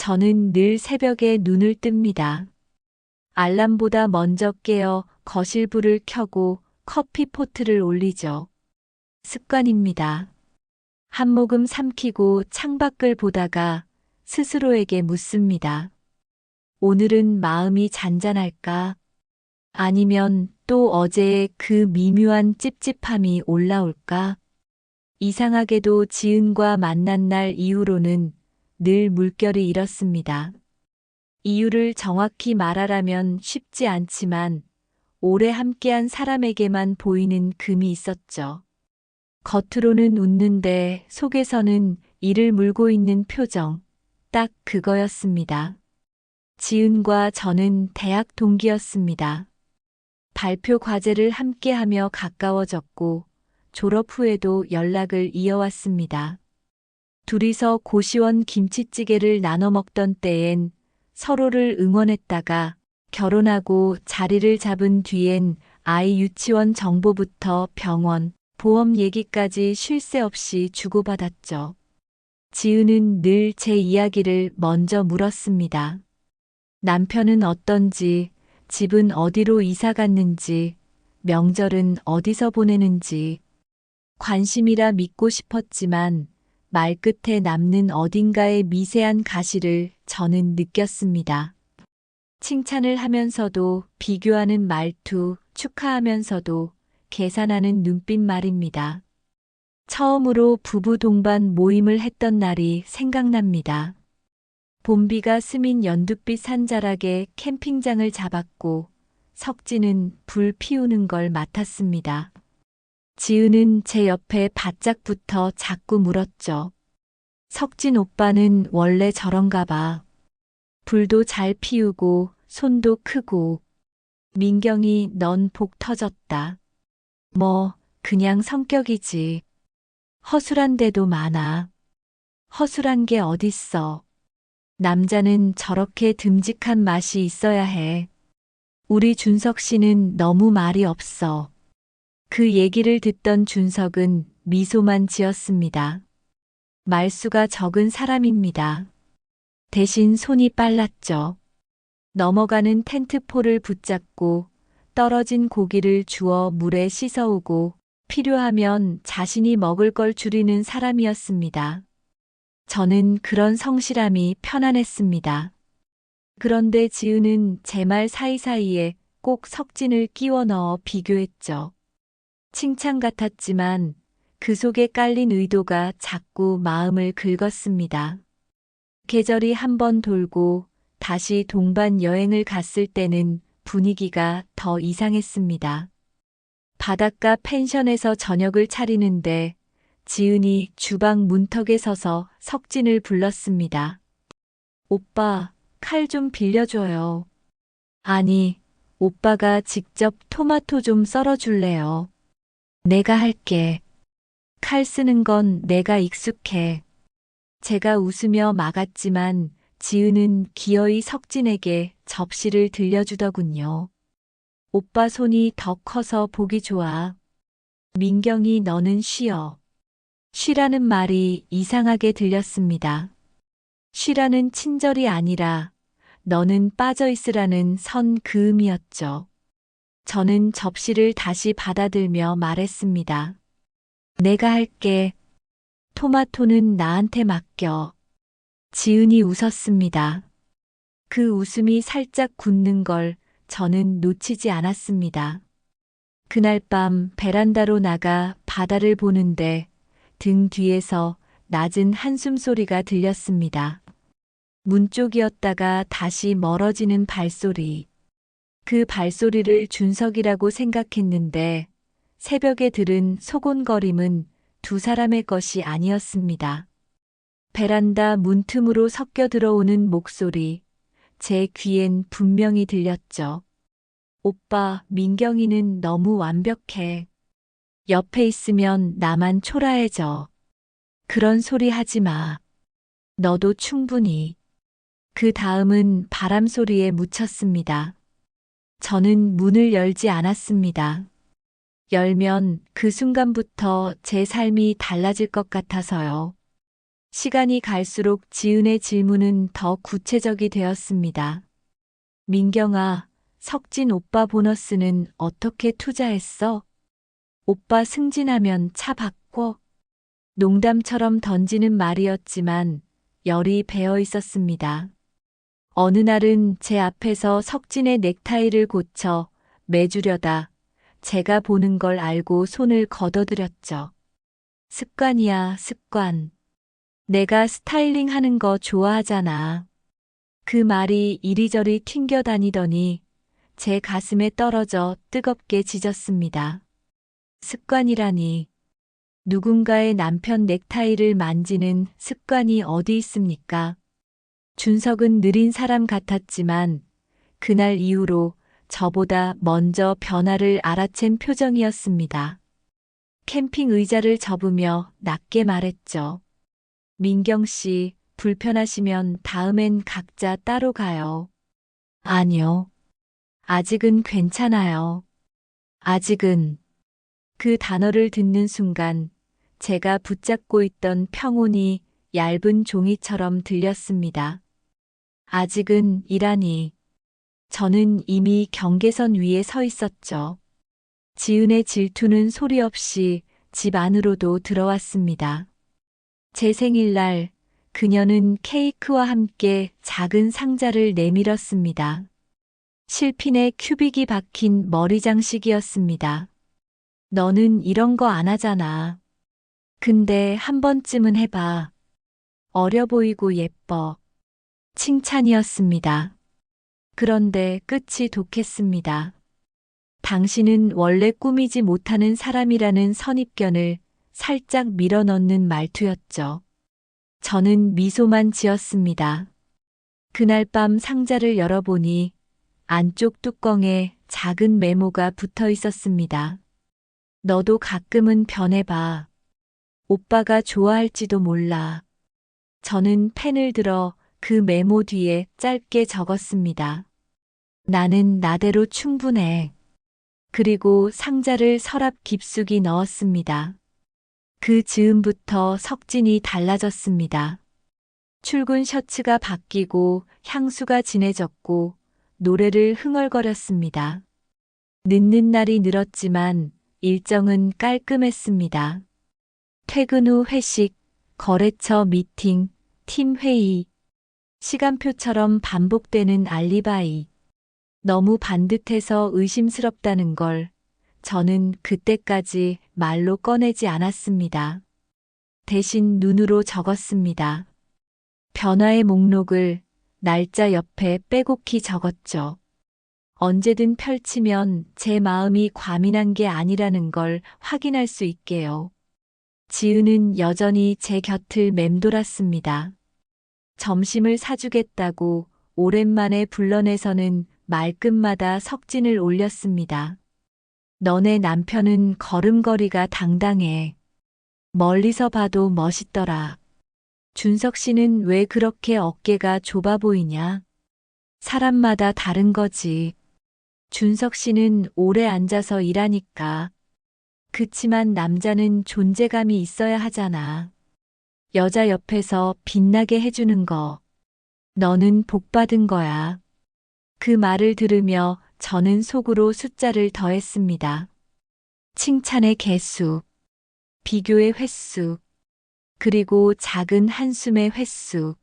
저는 늘 새벽에 눈을 뜹니다. 알람보다 먼저 깨어 거실 불을 켜고 커피 포트를 올리죠. 습관입니다. 한 모금 삼키고 창밖을 보다가 스스로에게 묻습니다. 오늘은 마음이 잔잔할까? 아니면 또 어제의 그 미묘한 찝찝함이 올라올까? 이상하게도 지은과 만난 날 이후로는 늘 물결이 일었습니다. 이유를 정확히 말하라면 쉽지 않지만 오래 함께한 사람에게만 보이는 금이 있었죠. 겉으로는 웃는데 속에서는 이를 물고 있는 표정, 딱 그거였습니다. 지은과 저는 대학 동기였습니다. 발표 과제를 함께하며 가까워졌고 졸업 후에도 연락을 이어왔습니다. 둘이서 고시원 김치찌개를 나눠 먹던 때엔 서로를 응원했다가 결혼하고 자리를 잡은 뒤엔 아이 유치원 정보부터 병원, 보험 얘기까지 쉴 새 없이 주고받았죠. 지은은 늘 제 이야기를 먼저 물었습니다. 남편은 어떤지, 집은 어디로 이사 갔는지, 명절은 어디서 보내는지. 관심이라 믿고 싶었지만 말끝에 남는 어딘가의 미세한 가시를 저는 느꼈습니다. 칭찬을 하면서도 비교하는 말투, 축하하면서도 계산하는 눈빛 말입니다. 처음으로 부부 동반 모임을 했던 날이 생각납니다. 봄비가 스민 연두빛 산자락에 캠핑장을 잡았고 석진은 불 피우는 걸 맡았습니다. 지은은 제 옆에 바짝 붙어 자꾸 물었죠. 석진 오빠는 원래 저런가 봐. 불도 잘 피우고 손도 크고. 민경이 넌 복 터졌다. 뭐 그냥 성격이지. 허술한 데도 많아. 허술한 게 어딨어. 남자는 저렇게 듬직한 맛이 있어야 해. 우리 준석 씨는 너무 말이 없어. 그 얘기를 듣던 준석은 미소만 지었습니다. 말수가 적은 사람입니다. 대신 손이 빨랐죠. 넘어가는 텐트폴을 붙잡고 떨어진 고기를 주워 물에 씻어오고 필요하면 자신이 먹을 걸 줄이는 사람이었습니다. 저는 그런 성실함이 편안했습니다. 그런데 지은은 제 말 사이사이에 꼭 석진을 끼워 넣어 비교했죠. 칭찬 같았지만 그 속에 깔린 의도가 자꾸 마음을 긁었습니다. 계절이 한 번 돌고 다시 동반 여행을 갔을 때는 분위기가 더 이상했습니다. 바닷가 펜션에서 저녁을 차리는데 지은이 주방 문턱에 서서 석진을 불렀습니다. 오빠, 칼 좀 빌려줘요. 아니, 오빠가 직접 토마토 좀 썰어줄래요. 내가 할게. 칼 쓰는 건 내가 익숙해. 제가 웃으며 막았지만 지은은 기어이 석진에게 접시를 들려주더군요. 오빠 손이 더 커서 보기 좋아. 민경이 너는 쉬어. 쉬라는 말이 이상하게 들렸습니다. 쉬라는 친절이 아니라 너는 빠져 있으라는 선 그음이었죠. 저는 접시를 다시 받아들며 말했습니다. 내가 할게. 토마토는 나한테 맡겨. 지은이 웃었습니다. 그 웃음이 살짝 굳는 걸 저는 놓치지 않았습니다. 그날 밤 베란다로 나가 바다를 보는데 등 뒤에서 낮은 한숨 소리가 들렸습니다. 문 쪽이었다가 다시 멀어지는 발소리. 그 발소리를 준석이라고 생각했는데 새벽에 들은 소곤거림은 두 사람의 것이 아니었습니다. 베란다 문틈으로 섞여 들어오는 목소리, 제 귀엔 분명히 들렸죠. 오빠, 민경이는 너무 완벽해. 옆에 있으면 나만 초라해져. 그런 소리 하지 마. 너도 충분히. 그 다음은 바람 소리에 묻혔습니다. 저는 문을 열지 않았습니다. 열면 그 순간부터 제 삶이 달라질 것 같아서요. 시간이 갈수록 지은의 질문은 더 구체적이 되었습니다. 민경아, 석진 오빠 보너스는 어떻게 투자했어? 오빠 승진하면 차 바꿔? 농담처럼 던지는 말이었지만 열이 배어 있었습니다. 어느 날은 제 앞에서 석진의 넥타이를 고쳐 매주려다 제가 보는 걸 알고 손을 걷어들였죠. 습관이야, 습관. 내가 스타일링 하는 거 좋아하잖아. 그 말이 이리저리 튕겨 다니더니 제 가슴에 떨어져 뜨겁게 지졌습니다. 습관이라니. 누군가의 남편 넥타이를 만지는 습관이 어디 있습니까? 준석은 느린 사람 같았지만 그날 이후로 저보다 먼저 변화를 알아챈 표정이었습니다. 캠핑 의자를 접으며 낮게 말했죠. 민경 씨, 불편하시면 다음엔 각자 따로 가요. 아니요. 아직은 괜찮아요. 아직은. 그 단어를 듣는 순간 제가 붙잡고 있던 평온이 얇은 종이처럼 들렸습니다. 아직은 이라니. 저는 이미 경계선 위에 서 있었죠. 지은의 질투는 소리 없이 집 안으로도 들어왔습니다. 제 생일날 그녀는 케이크와 함께 작은 상자를 내밀었습니다. 실핀에 큐빅이 박힌 머리 장식이었습니다. 너는 이런 거 안 하잖아. 근데 한 번쯤은 해봐. 어려 보이고 예뻐. 칭찬이었습니다. 그런데 끝이 독했습니다. 당신은 원래 꾸미지 못하는 사람이라는 선입견을 살짝 밀어넣는 말투였죠. 저는 미소만 지었습니다. 그날 밤 상자를 열어보니 안쪽 뚜껑에 작은 메모가 붙어 있었습니다. 너도 가끔은 변해봐. 오빠가 좋아할지도 몰라. 저는 펜을 들어 그 메모 뒤에 짧게 적었습니다. 나는 나대로 충분해. 그리고 상자를 서랍 깊숙이 넣었습니다. 그 즈음부터 석진이 달라졌습니다. 출근 셔츠가 바뀌고 향수가 진해졌고 노래를 흥얼거렸습니다. 늦는 날이 늘었지만 일정은 깔끔했습니다. 퇴근 후 회식, 거래처 미팅, 팀 회의, 시간표처럼 반복되는 알리바이. 너무 반듯해서 의심스럽다는 걸 저는 그때까지 말로 꺼내지 않았습니다. 대신 눈으로 적었습니다. 변화의 목록을 날짜 옆에 빼곡히 적었죠. 언제든 펼치면 제 마음이 과민한 게 아니라는 걸 확인할 수 있게요. 지은은 여전히 제 곁을 맴돌았습니다. 점심을 사주겠다고 오랜만에 불러내서는 말끝마다 석진을 올렸습니다. 너네 남편은 걸음걸이가 당당해. 멀리서 봐도 멋있더라. 준석 씨는 왜 그렇게 어깨가 좁아 보이냐? 사람마다 다른 거지. 준석 씨는 오래 앉아서 일하니까. 그치만 남자는 존재감이 있어야 하잖아. 여자 옆에서 빛나게 해주는 거. 너는 복 받은 거야. 그 말을 들으며 저는 속으로 숫자를 더했습니다. 칭찬의 개수, 비교의 횟수, 그리고 작은 한숨의 횟수.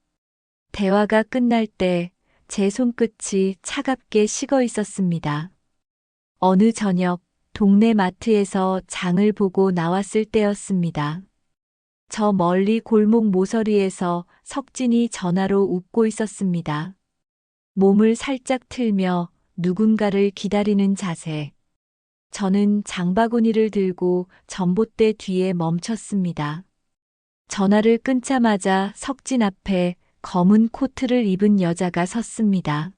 대화가 끝날 때 제 손끝이 차갑게 식어 있었습니다. 어느 저녁 동네 마트에서 장을 보고 나왔을 때였습니다. 저 멀리 골목 모서리에서 석진이 전화로 웃고 있었습니다. 몸을 살짝 틀며 누군가를 기다리는 자세. 저는 장바구니를 들고 전봇대 뒤에 멈췄습니다. 전화를 끊자마자 석진 앞에 검은 코트를 입은 여자가 섰습니다.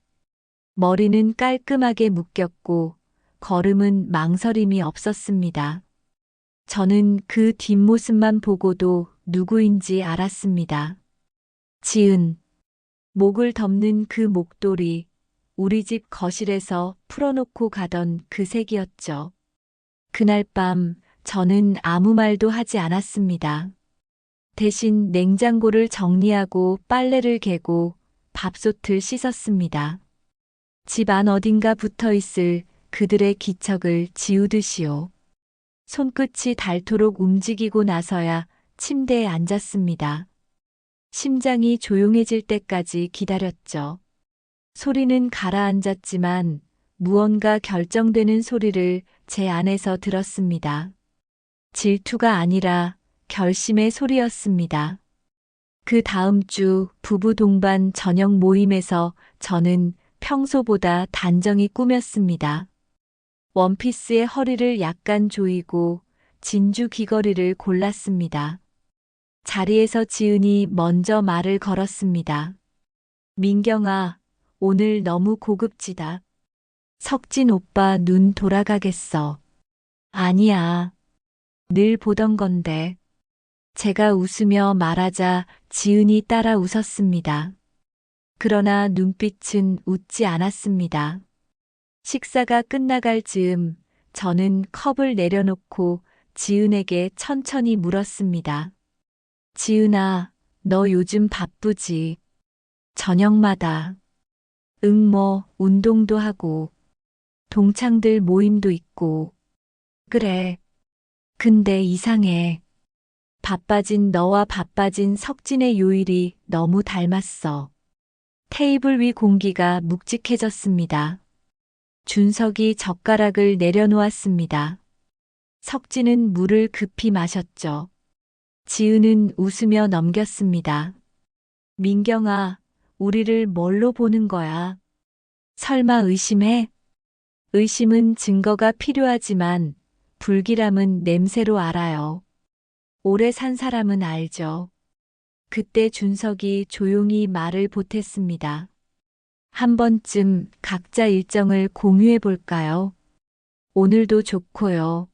머리는 깔끔하게 묶였고 걸음은 망설임이 없었습니다. 저는 그 뒷모습만 보고도 누구인지 알았습니다. 지은. 목을 덮는 그 목도리, 우리 집 거실에서 풀어놓고 가던 그 색이었죠. 그날 밤 저는 아무 말도 하지 않았습니다. 대신 냉장고를 정리하고 빨래를 개고 밥솥을 씻었습니다. 집 안 어딘가 붙어 있을 그들의 기척을 지우듯이요. 손끝이 닳도록 움직이고 나서야 침대에 앉았습니다. 심장이 조용해질 때까지 기다렸죠. 소리는 가라앉았지만 무언가 결정되는 소리를 제 안에서 들었습니다. 질투가 아니라 결심의 소리였습니다. 그 다음 주 부부 동반 저녁 모임에서 저는 평소보다 단정히 꾸몄습니다. 원피스에 허리를 약간 조이고 진주 귀걸이를 골랐습니다. 자리에서 지은이 먼저 말을 걸었습니다. 민경아, 오늘 너무 고급지다. 석진 오빠 눈 돌아가겠어. 아니야. 늘 보던 건데. 제가 웃으며 말하자 지은이 따라 웃었습니다. 그러나 눈빛은 웃지 않았습니다. 식사가 끝나갈 즈음 저는 컵을 내려놓고 지은에게 천천히 물었습니다. 지은아, 너 요즘 바쁘지? 저녁마다. 뭐, 운동도 하고, 동창들 모임도 있고. 그래. 근데 이상해. 바빠진 너와 바빠진 석진의 요일이 너무 닮았어. 테이블 위 공기가 묵직해졌습니다. 준석이 젓가락을 내려놓았습니다. 석진은 물을 급히 마셨죠. 지은은 웃으며 넘겼습니다. 민경아, 우리를 뭘로 보는 거야? 설마 의심해? 의심은 증거가 필요하지만 불길함은 냄새로 알아요. 오래 산 사람은 알죠. 그때 준석이 조용히 말을 보탰습니다. 한 번쯤 각자 일정을 공유해 볼까요? 오늘도 좋고요.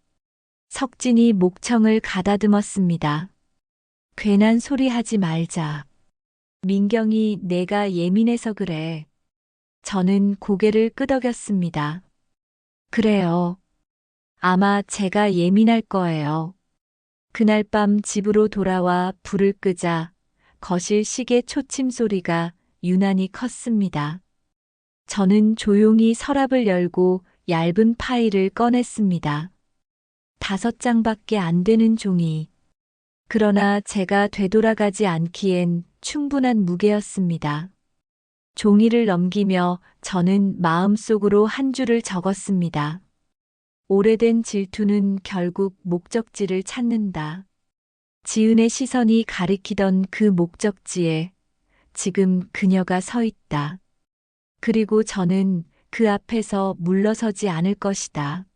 석진이 목청을 가다듬었습니다. 괜한 소리 하지 말자. 민경이 내가 예민해서 그래. 저는 고개를 끄덕였습니다. 그래요. 아마 제가 예민할 거예요. 그날 밤 집으로 돌아와 불을 끄자 거실 시계 초침 소리가 유난히 컸습니다. 저는 조용히 서랍을 열고 얇은 파일을 꺼냈습니다. 5장밖에 안 되는 종이. 그러나 제가 되돌아가지 않기엔 충분한 무게였습니다. 종이를 넘기며 저는 마음속으로 한 줄을 적었습니다. 오래된 질투는 결국 목적지를 찾는다. 지은의 시선이 가리키던 그 목적지에 지금 그녀가 서 있다. 그리고 저는 그 앞에서 물러서지 않을 것이다.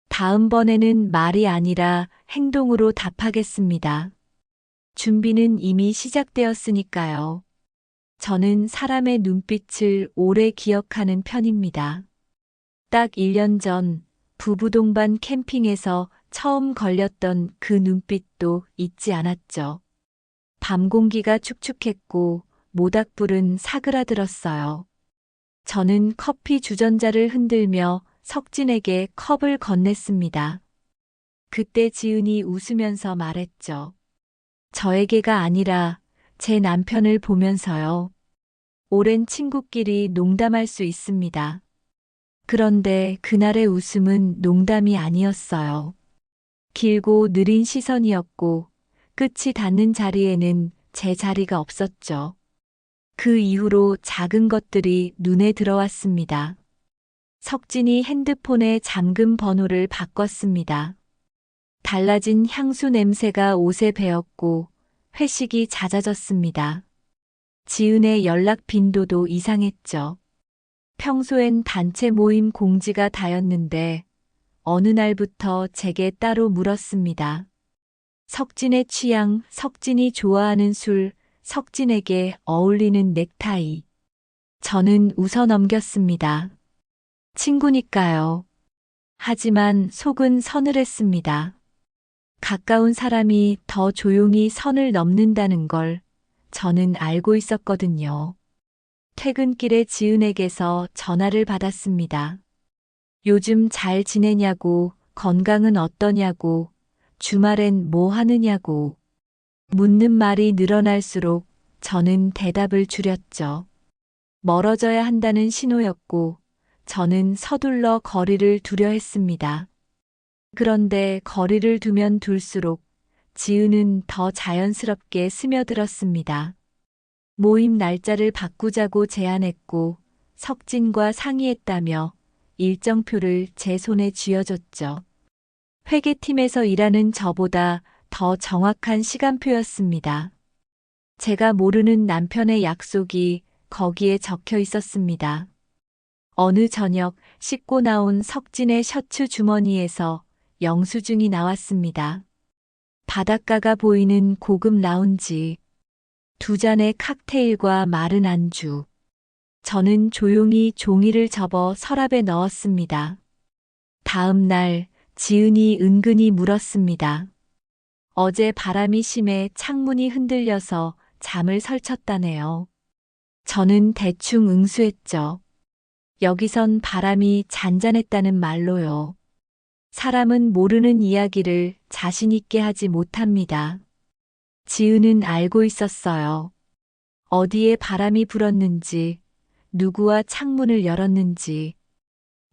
다음번에는 말이 아니라 행동으로 답하겠습니다. 준비는 이미 시작되었으니까요. 저는 사람의 눈빛을 오래 기억하는 편입니다. 딱 1년 전 부부 동반 캠핑에서 처음 걸렸던 그 눈빛도 잊지 않았죠. 밤 공기가 축축했고 모닥불은 사그라들었어요. 저는 커피 주전자를 흔들며 석진에게 컵을 건넸습니다. 그때 지은이 웃으면서 말했죠. 저에게가 아니라 제 남편을 보면서요. 오랜 친구끼리 농담할 수 있습니다. 그런데 그날의 웃음은 농담이 아니었어요. 길고 느린 시선이었고 끝이 닿는 자리에는 제 자리가 없었죠. 그 이후로 작은 것들이 눈에 들어왔습니다. 석진이 핸드폰의 잠금 번호를 바꿨습니다. 달라진 향수 냄새가 옷에 배었고 회식이 잦아졌습니다. 지은의 연락 빈도도 이상했죠. 평소엔 단체 모임 공지가 다였는데 어느 날부터 제게 따로 물었습니다. 석진의 취향, 석진이 좋아하는 술, 석진에게 어울리는 넥타이. 저는 웃어 넘겼습니다. 친구니까요. 하지만 속은 서늘했습니다. 가까운 사람이 더 조용히 선을 넘는다는 걸 저는 알고 있었거든요. 퇴근길에 지은에게서 전화를 받았습니다. 요즘 잘 지내냐고, 건강은 어떠냐고, 주말엔 뭐 하느냐고. 묻는 말이 늘어날수록 저는 대답을 줄였죠. 멀어져야 한다는 신호였고, 저는 서둘러 거리를 두려 했습니다. 그런데 거리를 두면 둘수록 지은은 더 자연스럽게 스며들었습니다. 모임 날짜를 바꾸자고 제안했고, 석진과 상의했다며 일정표를 제 손에 쥐어줬죠. 회계팀에서 일하는 저보다 더 정확한 시간표였습니다. 제가 모르는 남편의 약속이 거기에 적혀 있었습니다. 어느 저녁 씻고 나온 석진의 셔츠 주머니에서 영수증이 나왔습니다. 바닷가가 보이는 고급 라운지, 2잔의 칵테일과 마른 안주. 저는 조용히 종이를 접어 서랍에 넣었습니다. 다음 날 지은이 은근히 물었습니다. 어제 바람이 심해 창문이 흔들려서 잠을 설쳤다네요. 저는 대충 응수했죠. 여기선 바람이 잔잔했다는 말로요. 사람은 모르는 이야기를 자신 있게 하지 못합니다. 지은은 알고 있었어요. 어디에 바람이 불었는지, 누구와 창문을 열었는지.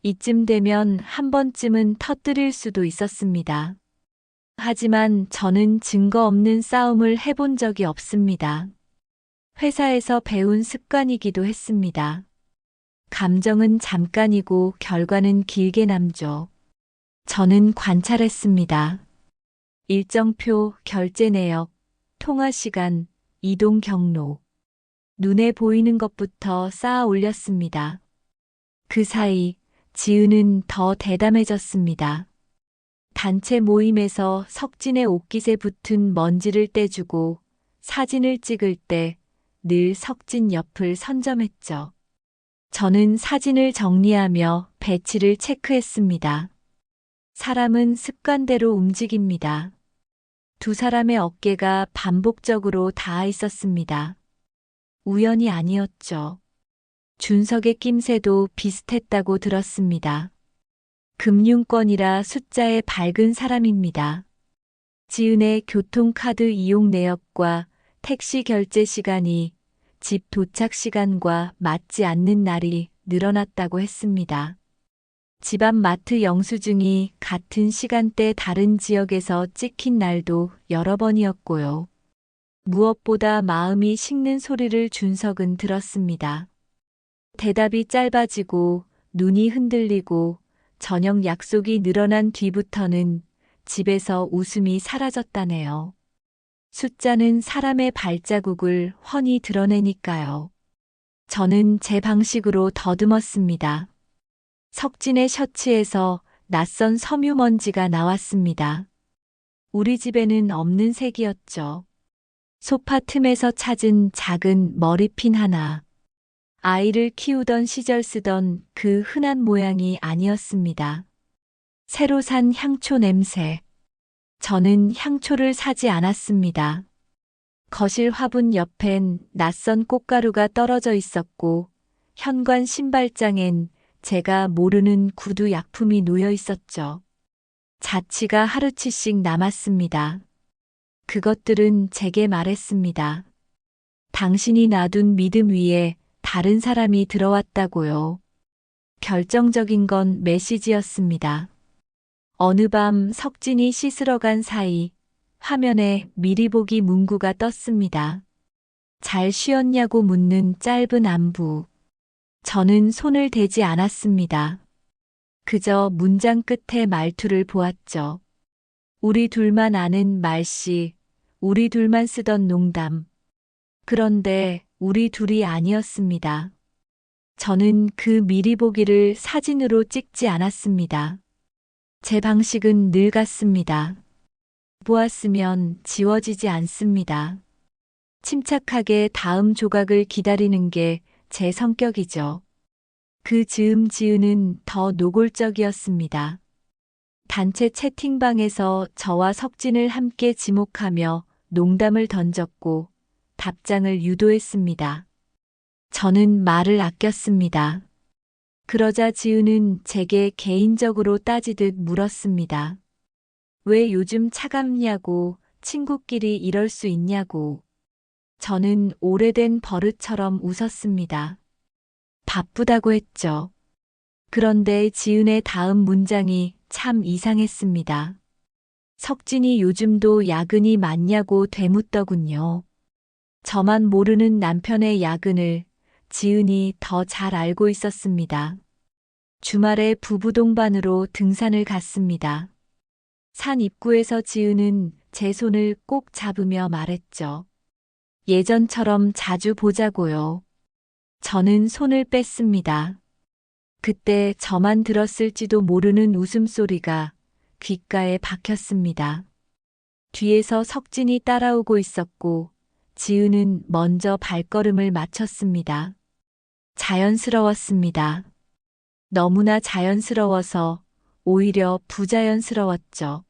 이쯤 되면 한 번쯤은 터뜨릴 수도 있었습니다. 하지만 저는 증거 없는 싸움을 해본 적이 없습니다. 회사에서 배운 습관이기도 했습니다. 감정은 잠깐이고 결과는 길게 남죠. 저는 관찰했습니다. 일정표, 결제 내역, 통화 시간, 이동 경로. 눈에 보이는 것부터 쌓아 올렸습니다. 그 사이 지은은 더 대담해졌습니다. 단체 모임에서 석진의 옷깃에 붙은 먼지를 떼주고 사진을 찍을 때 늘 석진 옆을 선점했죠. 저는 사진을 정리하며 배치를 체크했습니다. 사람은 습관대로 움직입니다. 두 사람의 어깨가 반복적으로 닿아 있었습니다. 우연이 아니었죠. 준석의 낌새도 비슷했다고 들었습니다. 금융권이라 숫자에 밝은 사람입니다. 지은의 교통카드 이용 내역과 택시 결제 시간이 집 도착 시간과 맞지 않는 날이 늘어났다고 했습니다. 집 앞 마트 영수증이 같은 시간대 다른 지역에서 찍힌 날도 여러 번이었고요. 무엇보다 마음이 식는 소리를 준석은 들었습니다. 대답이 짧아지고 눈이 흔들리고 저녁 약속이 늘어난 뒤부터는 집에서 웃음이 사라졌다네요. 숫자는 사람의 발자국을 훤히 드러내니까요. 저는 제 방식으로 더듬었습니다. 석진의 셔츠에서 낯선 섬유먼지가 나왔습니다. 우리 집에는 없는 색이었죠. 소파 틈에서 찾은 작은 머리핀 하나. 아이를 키우던 시절 쓰던 그 흔한 모양이 아니었습니다. 새로 산 향초 냄새. 저는 향초를 사지 않았습니다. 거실 화분 옆엔 낯선 꽃가루가 떨어져 있었고 현관 신발장엔 제가 모르는 구두 약품이 놓여 있었죠. 자취가 하루치씩 남았습니다. 그것들은 제게 말했습니다. 당신이 놔둔 믿음 위에 다른 사람이 들어왔다고요. 결정적인 건 메시지였습니다. 어느 밤 석진이 씻으러 간 사이 화면에 미리 보기 문구가 떴습니다. 잘 쉬었냐고 묻는 짧은 안부. 저는 손을 대지 않았습니다. 그저 문장 끝에 말투를 보았죠. 우리 둘만 아는 말씨, 우리 둘만 쓰던 농담. 그런데 우리 둘이 아니었습니다. 저는 그 미리 보기를 사진으로 찍지 않았습니다. 제 방식은 늘 같습니다. 보았으면 지워지지 않습니다. 침착하게 다음 조각을 기다리는 게 제 성격이죠. 그 즈음 지은은 더 노골적이었습니다. 단체 채팅방에서 저와 석진을 함께 지목하며 농담을 던졌고 답장을 유도했습니다. 저는 말을 아꼈습니다. 그러자 지은은 제게 개인적으로 따지듯 물었습니다. 왜 요즘 차갑냐고 친구끼리 이럴 수 있냐고. 저는 오래된 버릇처럼 웃었습니다. 바쁘다고 했죠. 그런데 지은의 다음 문장이 참 이상했습니다. 석진이 요즘도 야근이 많냐고 되묻더군요. 저만 모르는 남편의 야근을 지은이 더 잘 알고 있었습니다. 주말에 부부 동반으로 등산을 갔습니다. 산 입구에서 지은은 제 손을 꼭 잡으며 말했죠. 예전처럼 자주 보자고요. 저는 손을 뺐습니다. 그때 저만 들었을지도 모르는 웃음소리가 귓가에 박혔습니다. 뒤에서 석진이 따라오고 있었고 지은은 먼저 발걸음을 맞췄습니다. 자연스러웠습니다. 너무나 자연스러워서 오히려 부자연스러웠죠.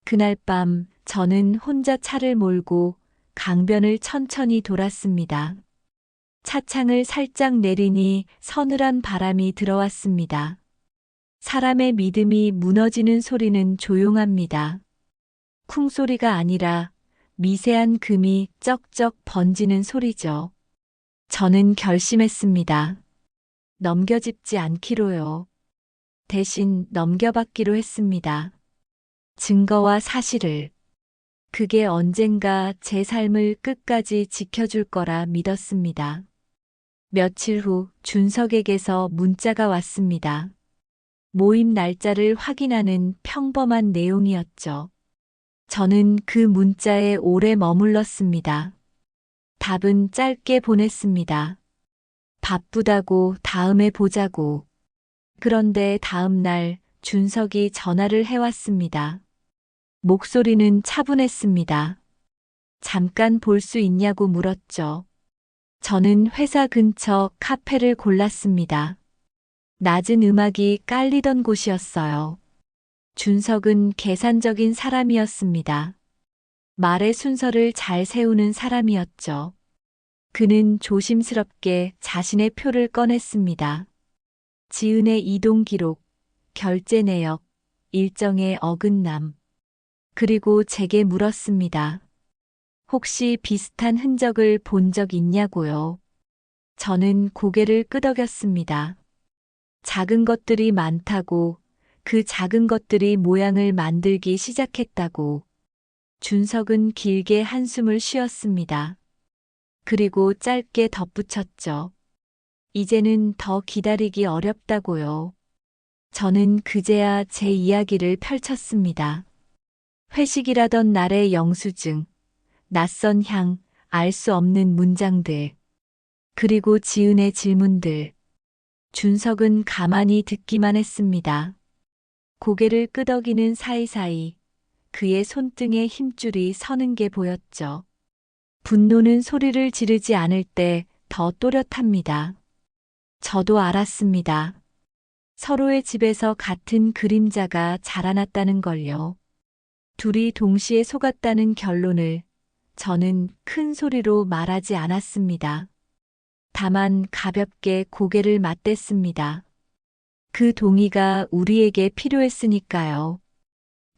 그날 밤 저는 혼자 차를 몰고 강변을 천천히 돌았습니다. 차창을 살짝 내리니 서늘한 바람이 들어왔습니다. 사람의 믿음이 무너지는 소리는 조용합니다. 쿵소리가 아니라 미세한 금이 쩍쩍 번지는 소리죠. 저는 결심했습니다. 넘겨짚지 않기로요. 대신 넘겨받기로 했습니다. 증거와 사실을. 그게 언젠가 제 삶을 끝까지 지켜줄 거라 믿었습니다. 며칠 후 준석에게서 문자가 왔습니다. 모임 날짜를 확인하는 평범한 내용이었죠. 저는 그 문자에 오래 머물렀습니다. 답은 짧게 보냈습니다. 바쁘다고 다음에 보자고. 그런데 다음 날 준석이 전화를 해왔습니다. 목소리는 차분했습니다. 잠깐 볼 수 있냐고 물었죠. 저는 회사 근처 카페를 골랐습니다. 낮은 음악이 깔리던 곳이었어요. 준석은 계산적인 사람이었습니다. 말의 순서를 잘 세우는 사람이었죠. 그는 조심스럽게 자신의 표를 꺼냈습니다. 지은의 이동 기록, 결제 내역, 일정의 어긋남. 그리고 제게 물었습니다. 혹시 비슷한 흔적을 본 적 있냐고요? 저는 고개를 끄덕였습니다. 작은 것들이 많다고, 그 작은 것들이 모양을 만들기 시작했다고. 준석은 길게 한숨을 쉬었습니다. 그리고 짧게 덧붙였죠. 이제는 더 기다리기 어렵다고요. 저는 그제야 제 이야기를 펼쳤습니다. 회식이라던 날의 영수증, 낯선 향, 알 수 없는 문장들, 그리고 지은의 질문들. 준석은 가만히 듣기만 했습니다. 고개를 끄덕이는 사이사이 그의 손등에 힘줄이 서는 게 보였죠. 분노는 소리를 지르지 않을 때 더 또렷합니다. 저도 알았습니다. 서로의 집에서 같은 그림자가 자라났다는 걸요. 둘이 동시에 속았다는 결론을 저는 큰 소리로 말하지 않았습니다. 다만 가볍게 고개를 맞댔습니다. 그 동의가 우리에게 필요했으니까요.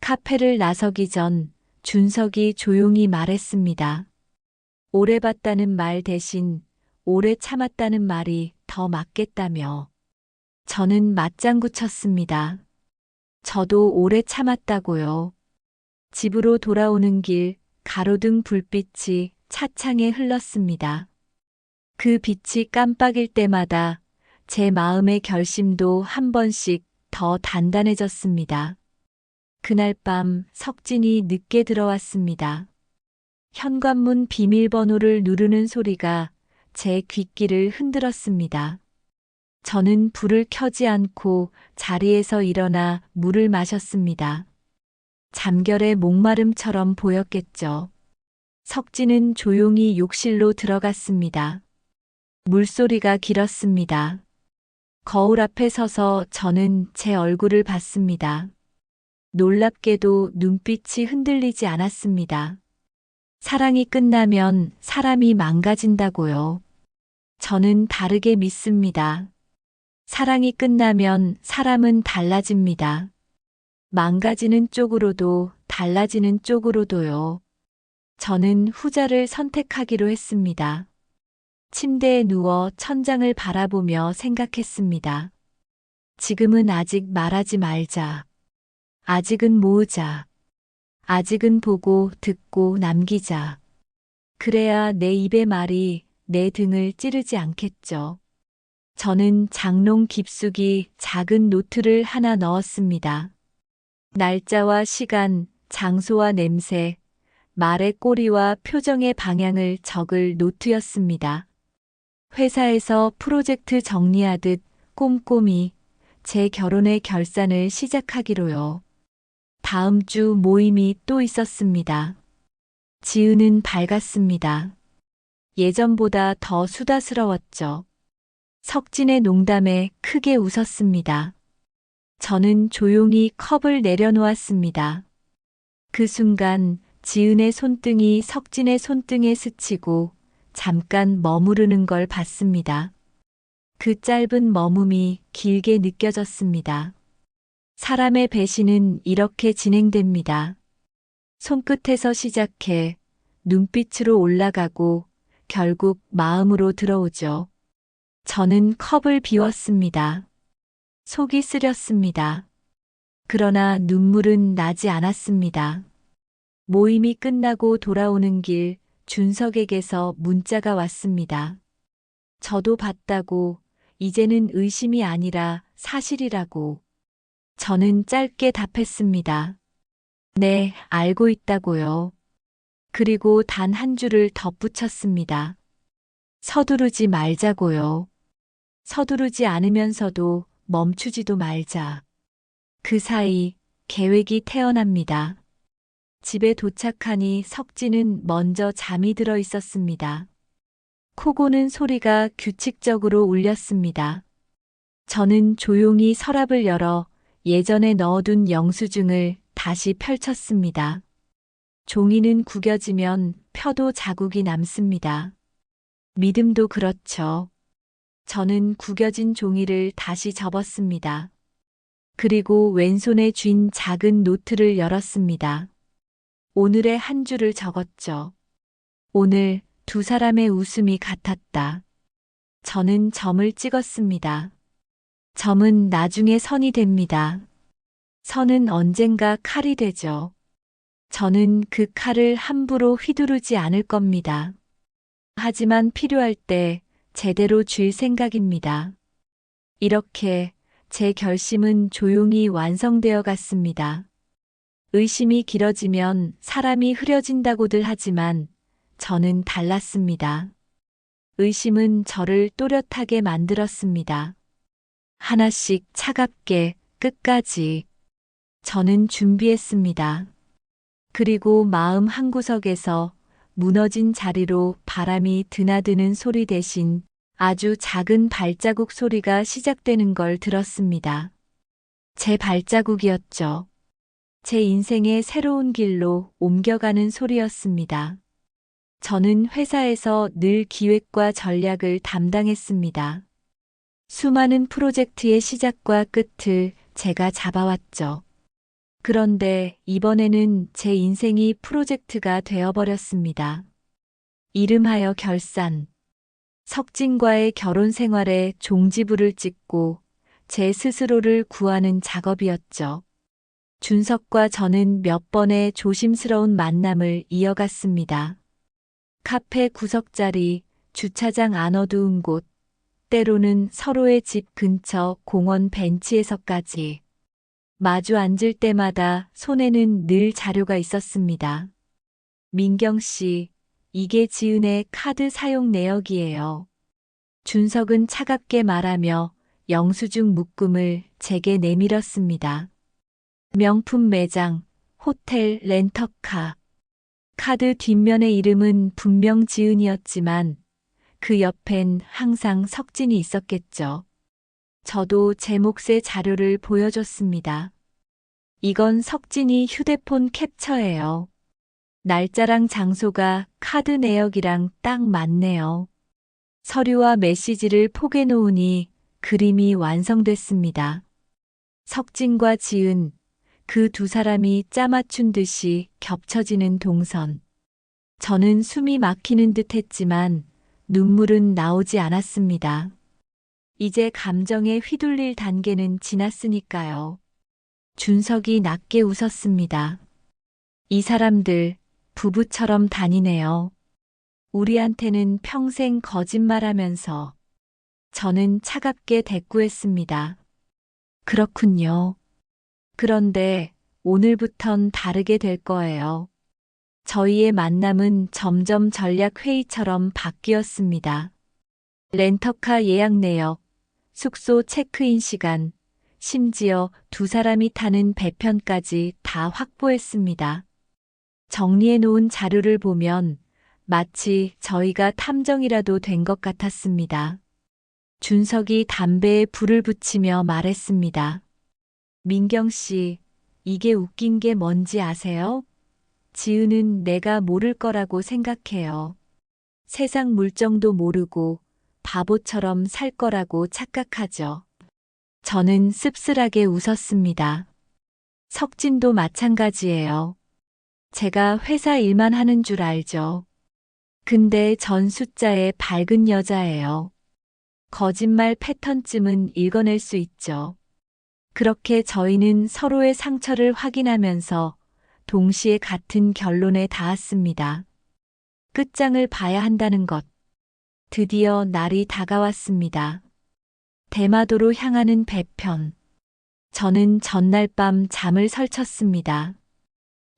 카페를 나서기 전 준석이 조용히 말했습니다. 오래 봤다는 말 대신 오래 참았다는 말이 더 맞겠다며. 저는 맞장구 쳤습니다. 저도 오래 참았다고요. 집으로 돌아오는 길 가로등 불빛이 차창에 흘렀습니다. 그 빛이 깜빡일 때마다 제 마음의 결심도 한 번씩 더 단단해졌습니다. 그날 밤 석진이 늦게 들어왔습니다. 현관문 비밀번호를 누르는 소리가 제 귓길을 흔들었습니다. 저는 불을 켜지 않고 자리에서 일어나 물을 마셨습니다. 잠결의 목마름처럼 보였겠죠. 석진은 조용히 욕실로 들어갔습니다. 물소리가 길었습니다. 거울 앞에 서서 저는 제 얼굴을 봤습니다. 놀랍게도 눈빛이 흔들리지 않았습니다. 사랑이 끝나면 사람이 망가진다고요. 저는 다르게 믿습니다. 사랑이 끝나면 사람은 달라집니다. 망가지는 쪽으로도 달라지는 쪽으로도요. 저는 후자를 선택하기로 했습니다. 침대에 누워 천장을 바라보며 생각했습니다. 지금은 아직 말하지 말자. 아직은 모으자. 아직은 보고 듣고 남기자. 그래야 내 입의 말이 내 등을 찌르지 않겠죠. 저는 장롱 깊숙이 작은 노트를 하나 넣었습니다. 날짜와 시간, 장소와 냄새, 말의 꼬리와 표정의 방향을 적을 노트였습니다. 회사에서 프로젝트 정리하듯 꼼꼼히 제 결혼의 결산을 시작하기로요. 다음 주 모임이 또 있었습니다. 지은은 밝았습니다. 예전보다 더 수다스러웠죠. 석진의 농담에 크게 웃었습니다. 저는 조용히 컵을 내려놓았습니다. 그 순간 지은의 손등이 석진의 손등에 스치고 잠깐 머무르는 걸 봤습니다. 그 짧은 머뭅이 길게 느껴졌습니다. 사람의 배신은 이렇게 진행됩니다. 손끝에서 시작해 눈빛으로 올라가고 결국 마음으로 들어오죠. 저는 컵을 비웠습니다. 속이 쓰렸습니다. 그러나 눈물은 나지 않았습니다. 모임이 끝나고 돌아오는 길 준석에게서 문자가 왔습니다. 저도 봤다고, 이제는 의심이 아니라 사실이라고. 저는 짧게 답했습니다. 네, 알고 있다고요. 그리고 단 한 줄을 덧붙였습니다. 서두르지 말자고요. 서두르지 않으면서도 멈추지도 말자. 그 사이 계획이 태어납니다. 집에 도착하니 석진은 먼저 잠이 들어 있었습니다. 코 고는 소리가 규칙적으로 울렸습니다. 저는 조용히 서랍을 열어 예전에 넣어둔 영수증을 다시 펼쳤습니다. 종이는 구겨지면 펴도 자국이 남습니다. 믿음도 그렇죠. 저는 구겨진 종이를 다시 접었습니다. 그리고 왼손에 쥔 작은 노트를 열었습니다. 오늘의 한 줄을 적었죠. 오늘 두 사람의 웃음이 같았다. 저는 점을 찍었습니다. 점은 나중에 선이 됩니다. 선은 언젠가 칼이 되죠. 저는 그 칼을 함부로 휘두르지 않을 겁니다. 하지만 필요할 때 제대로 쥘 생각입니다. 이렇게 제 결심은 조용히 완성되어 갔습니다. 의심이 길어지면 사람이 흐려진다고들 하지만 저는 달랐습니다. 의심은 저를 또렷하게 만들었습니다. 하나씩 차갑게 끝까지. 저는 준비했습니다. 그리고 마음 한구석에서 무너진 자리로 바람이 드나드는 소리 대신 아주 작은 발자국 소리가 시작되는 걸 들었습니다. 제 발자국이었죠. 제 인생의 새로운 길로 옮겨가는 소리였습니다. 저는 회사에서 늘 기획과 전략을 담당했습니다. 수많은 프로젝트의 시작과 끝을 제가 잡아왔죠. 그런데 이번에는 제 인생이 프로젝트가 되어버렸습니다. 이름하여 결산. 석진과의 결혼 생활에 종지부를 찍고 제 스스로를 구하는 작업이었죠. 준석과 저는 몇 번의 조심스러운 만남을 이어갔습니다. 카페 구석자리, 주차장 안 어두운 곳, 때로는 서로의 집 근처 공원 벤치에서까지. 마주 앉을 때마다 손에는 늘 자료가 있었습니다. 민경 씨, 이게 지은의 카드 사용 내역이에요. 준석은 차갑게 말하며 영수증 묶음을 제게 내밀었습니다. 명품 매장, 호텔 렌터카. 카드 뒷면의 이름은 분명 지은이었지만 그 옆엔 항상 석진이 있었겠죠. 저도 제 몫의 자료를 보여줬습니다. 이건 석진이 휴대폰 캡처예요. 날짜랑 장소가 카드 내역이랑 딱 맞네요. 서류와 메시지를 포개 놓으니 그림이 완성됐습니다. 석진과 지은, 그 두 사람이 짜맞춘 듯이 겹쳐지는 동선. 저는 숨이 막히는 듯 했지만 눈물은 나오지 않았습니다. 이제 감정에 휘둘릴 단계는 지났으니까요. 준석이 낮게 웃었습니다. 이 사람들 부부처럼 다니네요. 우리한테는 평생 거짓말하면서. 저는 차갑게 대꾸했습니다. 그렇군요. 그런데 오늘부턴 다르게 될 거예요. 저희의 만남은 점점 전략 회의처럼 바뀌었습니다. 렌터카 예약 내역, 숙소 체크인 시간, 심지어 두 사람이 타는 배편까지 다 확보했습니다. 정리해 놓은 자료를 보면 마치 저희가 탐정이라도 된 것 같았습니다. 준석이 담배에 불을 붙이며 말했습니다. 민경 씨, 이게 웃긴 게 뭔지 아세요? 지은은 내가 모를 거라고 생각해요. 세상 물정도 모르고 바보처럼 살 거라고 착각하죠. 저는 씁쓸하게 웃었습니다. 석진도 마찬가지예요. 제가 회사 일만 하는 줄 알죠. 근데 전 숫자에 밝은 여자예요. 거짓말 패턴쯤은 읽어낼 수 있죠. 그렇게 저희는 서로의 상처를 확인하면서 동시에 같은 결론에 닿았습니다. 끝장을 봐야 한다는 것. 드디어 날이 다가왔습니다. 대마도로 향하는 배편. 저는 전날 밤 잠을 설쳤습니다.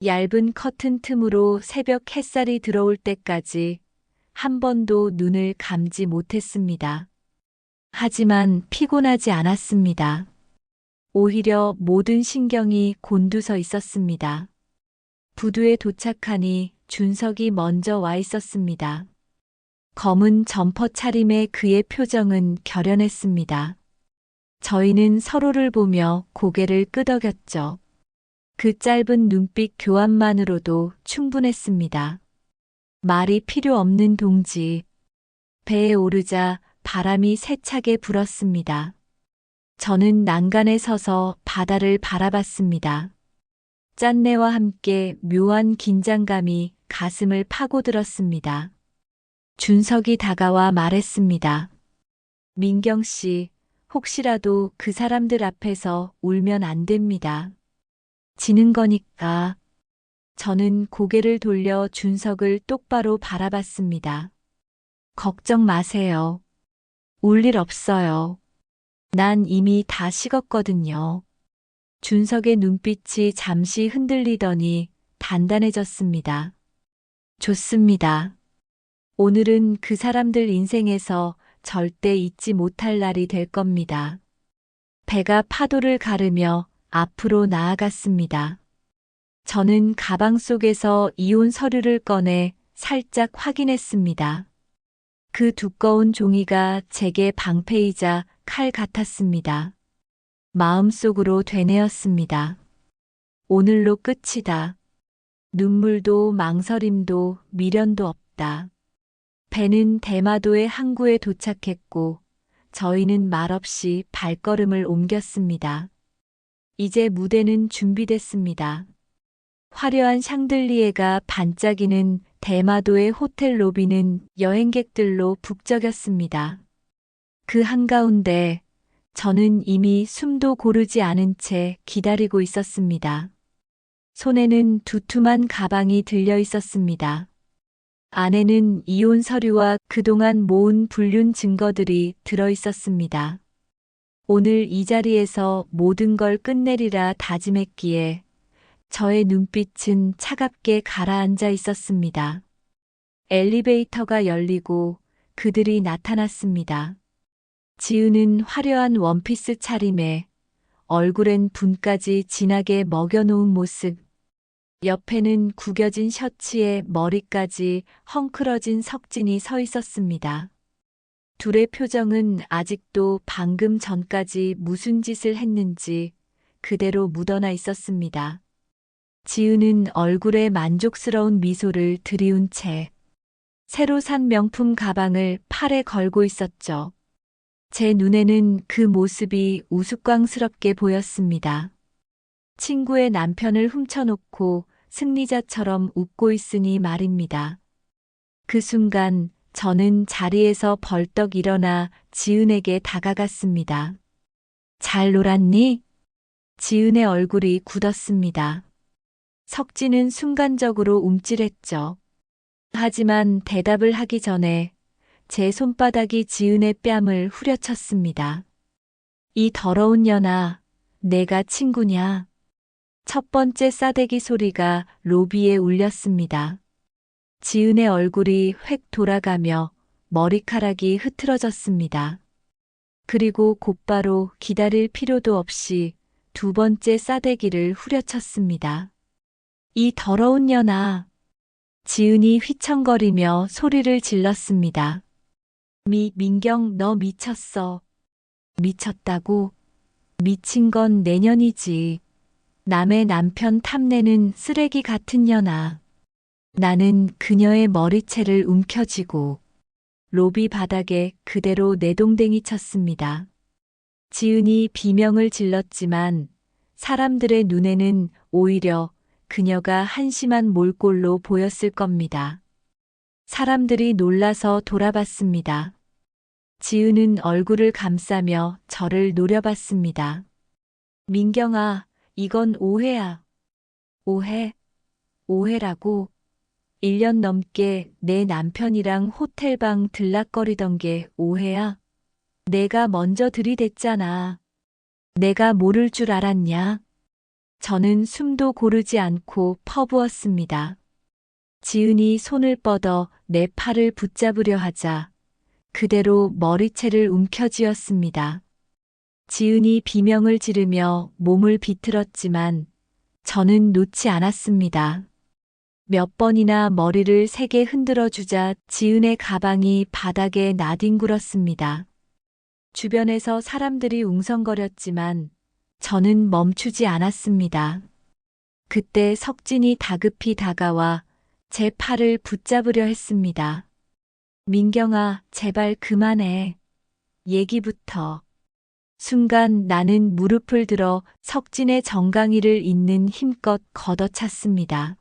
얇은 커튼 틈으로 새벽 햇살이 들어올 때까지 한 번도 눈을 감지 못했습니다. 하지만 피곤하지 않았습니다. 오히려 모든 신경이 곤두서 있었습니다. 부두에 도착하니 준석이 먼저 와 있었습니다. 검은 점퍼 차림의 그의 표정은 결연했습니다. 저희는 서로를 보며 고개를 끄덕였죠. 그 짧은 눈빛 교환만으로도 충분했습니다. 말이 필요 없는 동지. 배에 오르자 바람이 세차게 불었습니다. 저는 난간에 서서 바다를 바라봤습니다. 짠내와 함께 묘한 긴장감이 가슴을 파고들었습니다. 준석이 다가와 말했습니다. 민경 씨, 혹시라도 그 사람들 앞에서 울면 안 됩니다. 지는 거니까. 저는 고개를 돌려 준석을 똑바로 바라봤습니다. 걱정 마세요. 울 일 없어요. 난 이미 다 식었거든요. 준석의 눈빛이 잠시 흔들리더니 단단해졌습니다. 좋습니다. 오늘은 그 사람들 인생에서 절대 잊지 못할 날이 될 겁니다. 배가 파도를 가르며 앞으로 나아갔습니다. 저는 가방 속에서 이혼 서류를 꺼내 살짝 확인했습니다. 그 두꺼운 종이가 제게 방패이자 칼 같았습니다. 마음속으로 되뇌었습니다. 오늘로 끝이다. 눈물도 망설임도 미련도 없다. 배는 대마도의 항구에 도착했고 저희는 말없이 발걸음을 옮겼습니다. 이제 무대는 준비됐습니다. 화려한 샹들리에가 반짝이는 대마도의 호텔 로비는 여행객들로 북적였습니다. 그 한가운데 저는 이미 숨도 고르지 않은 채 기다리고 있었습니다. 손에는 두툼한 가방이 들려 있었습니다. 안에는 이혼 서류와 그동안 모은 불륜 증거들이 들어 있었습니다. 오늘 이 자리에서 모든 걸 끝내리라 다짐했기에 저의 눈빛은 차갑게 가라앉아 있었습니다. 엘리베이터가 열리고 그들이 나타났습니다. 지은은 화려한 원피스 차림에 얼굴엔 분까지 진하게 먹여놓은 모습, 옆에는 구겨진 셔츠에 머리까지 헝클어진 석진이 서 있었습니다. 둘의 표정은 아직도 방금 전까지 무슨 짓을 했는지 그대로 묻어나 있었습니다. 지은은 얼굴에 만족스러운 미소를 들이운 채 새로 산 명품 가방을 팔에 걸고 있었죠. 제 눈에는 그 모습이 우스꽝스럽게 보였습니다. 친구의 남편을 훔쳐놓고 승리자처럼 웃고 있으니 말입니다. 그 순간 저는 자리에서 벌떡 일어나 지은에게 다가갔습니다. 잘 놀았니? 지은의 얼굴이 굳었습니다. 석진은 순간적으로 움찔했죠. 하지만 대답을 하기 전에 제 손바닥이 지은의 뺨을 후려쳤습니다. 이 더러운 년아, 내가 친구냐? 첫 번째 싸대기 소리가 로비에 울렸습니다. 지은의 얼굴이 획 돌아가며 머리카락이 흐트러졌습니다. 그리고 곧바로 기다릴 필요도 없이 두 번째 싸대기를 후려쳤습니다. 이 더러운 년아. 지은이 휘청거리며 소리를 질렀습니다. 민경, 너 미쳤어. 미쳤다고? 미친 건 내년이지. 남의 남편 탐내는 쓰레기 같은 년아. 나는 그녀의 머리채를 움켜쥐고 로비 바닥에 그대로 내동댕이 쳤습니다. 지은이 비명을 질렀지만 사람들의 눈에는 오히려 그녀가 한심한 몰골로 보였을 겁니다. 사람들이 놀라서 돌아봤습니다. 지은은 얼굴을 감싸며 저를 노려봤습니다. 민경아, 이건 오해야. 오해? 오해라고? 1년 넘게 내 남편이랑 호텔방 들락거리던 게 오해야? 내가 먼저 들이댔잖아. 내가 모를 줄 알았냐? 저는 숨도 고르지 않고 퍼부었습니다. 지은이 손을 뻗어 내 팔을 붙잡으려 하자 그대로 머리채를 움켜쥐었습니다. 지은이 비명을 지르며 몸을 비틀었지만 저는 놓지 않았습니다. 몇 번이나 머리를 세게 흔들어 주자 지은의 가방이 바닥에 나뒹굴었습니다. 주변에서 사람들이 웅성거렸지만 저는 멈추지 않았습니다. 그때 석진이 다급히 다가와 제 팔을 붙잡으려 했습니다. 민경아, 제발 그만해. 얘기부터. 순간 나는 무릎을 들어 석진의 정강이를 잇는 힘껏 걷어찼습니다.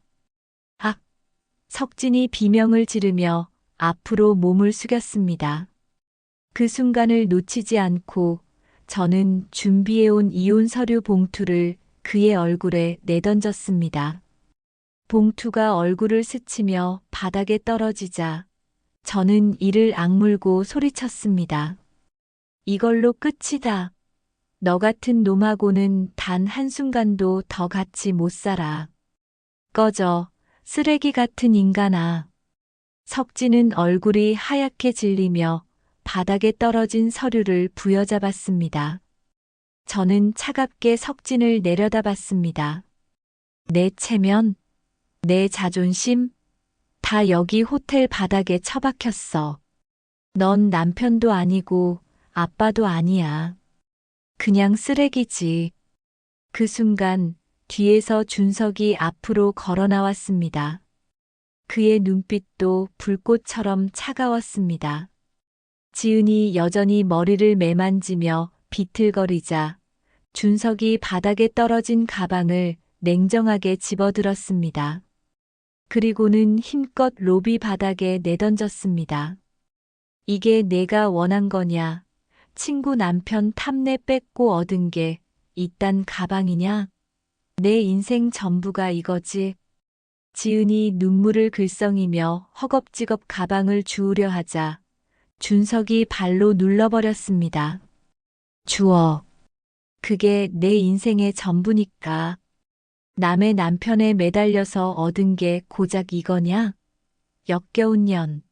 악! 석진이 비명을 지르며 앞으로 몸을 숙였습니다. 그 순간을 놓치지 않고 저는 준비해온 이혼 서류 봉투를 그의 얼굴에 내던졌습니다. 봉투가 얼굴을 스치며 바닥에 떨어지자 저는 이를 악물고 소리쳤습니다. 이걸로 끝이다. 너 같은 놈하고는 단 한순간도 더 같이 못 살아. 꺼져, 쓰레기 같은 인간아. 석진은 얼굴이 하얗게 질리며 바닥에 떨어진 서류를 부여잡았습니다. 저는 차갑게 석진을 내려다봤습니다. 내 체면, 내 자존심, 다 여기 호텔 바닥에 처박혔어. 넌 남편도 아니고 아빠도 아니야. 그냥 쓰레기지. 그 순간 뒤에서 준석이 앞으로 걸어 나왔습니다. 그의 눈빛도 불꽃처럼 차가웠습니다. 지은이 여전히 머리를 매만지며 비틀거리자 준석이 바닥에 떨어진 가방을 냉정하게 집어들었습니다. 그리고는 힘껏 로비 바닥에 내던졌습니다. 이게 내가 원한 거냐? 친구 남편 탐내 뺏고 얻은 게 이딴 가방이냐? 내 인생 전부가 이거지. 지은이 눈물을 글썽이며 허겁지겁 가방을 주우려 하자 준석이 발로 눌러버렸습니다. 주워. 그게 내 인생의 전부니까. 남의 남편에 매달려서 얻은 게 고작 이거냐? 역겨운 년.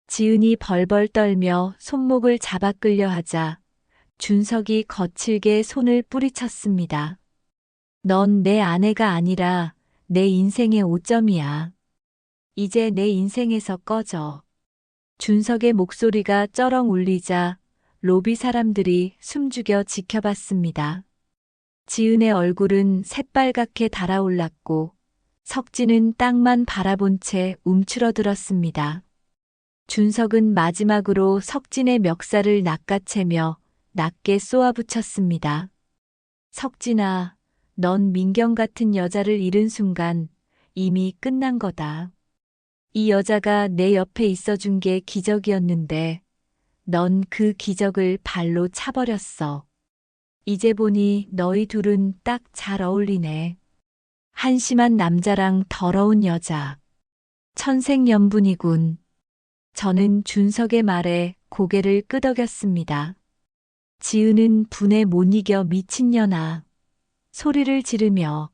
지은이 벌벌 떨며 손목을 잡아 끌려 하자 준석이 거칠게 손을 뿌리쳤습니다. 넌 내 아내가 아니라 내 인생의 오점이야. 이제 내 인생에서 꺼져. 준석의 목소리가 쩌렁 울리자 로비 사람들이 숨죽여 지켜봤습니다. 지은의 얼굴은 새빨갛게 달아올랐고 석진은 땅만 바라본 채 움츠러들었습니다. 준석은 마지막으로 석진의 멱살을 낚아채며 낮게 쏘아붙였습니다. 석진아, 넌 민경 같은 여자를 잃은 순간 이미 끝난 거다. 이 여자가 내 옆에 있어준 게 기적이었는데 넌 그 기적을 발로 차버렸어. 이제 보니 너희 둘은 딱 잘 어울리네. 한심한 남자랑 더러운 여자. 천생연분이군. 저는 준석의 말에 고개를 끄덕였습니다. 지은은 분에 못 이겨 미친년아. 소리를 지르며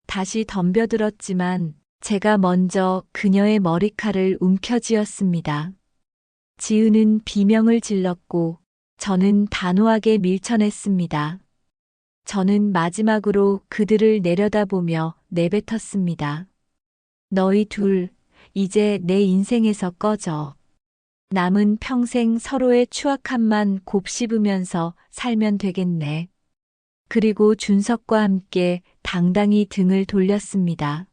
다시 덤벼들었지만 제가 먼저 그녀의 머리칼을 움켜쥐었습니다. 지은은 비명을 질렀고 저는 단호하게 밀쳐냈습니다. 저는 마지막으로 그들을 내려다보며 내뱉었습니다. 너희 둘, 이제 내 인생에서 꺼져. 남은 평생 서로의 추악함만 곱씹으면서 살면 되겠네. 그리고 준석과 함께 당당히 등을 돌렸습니다.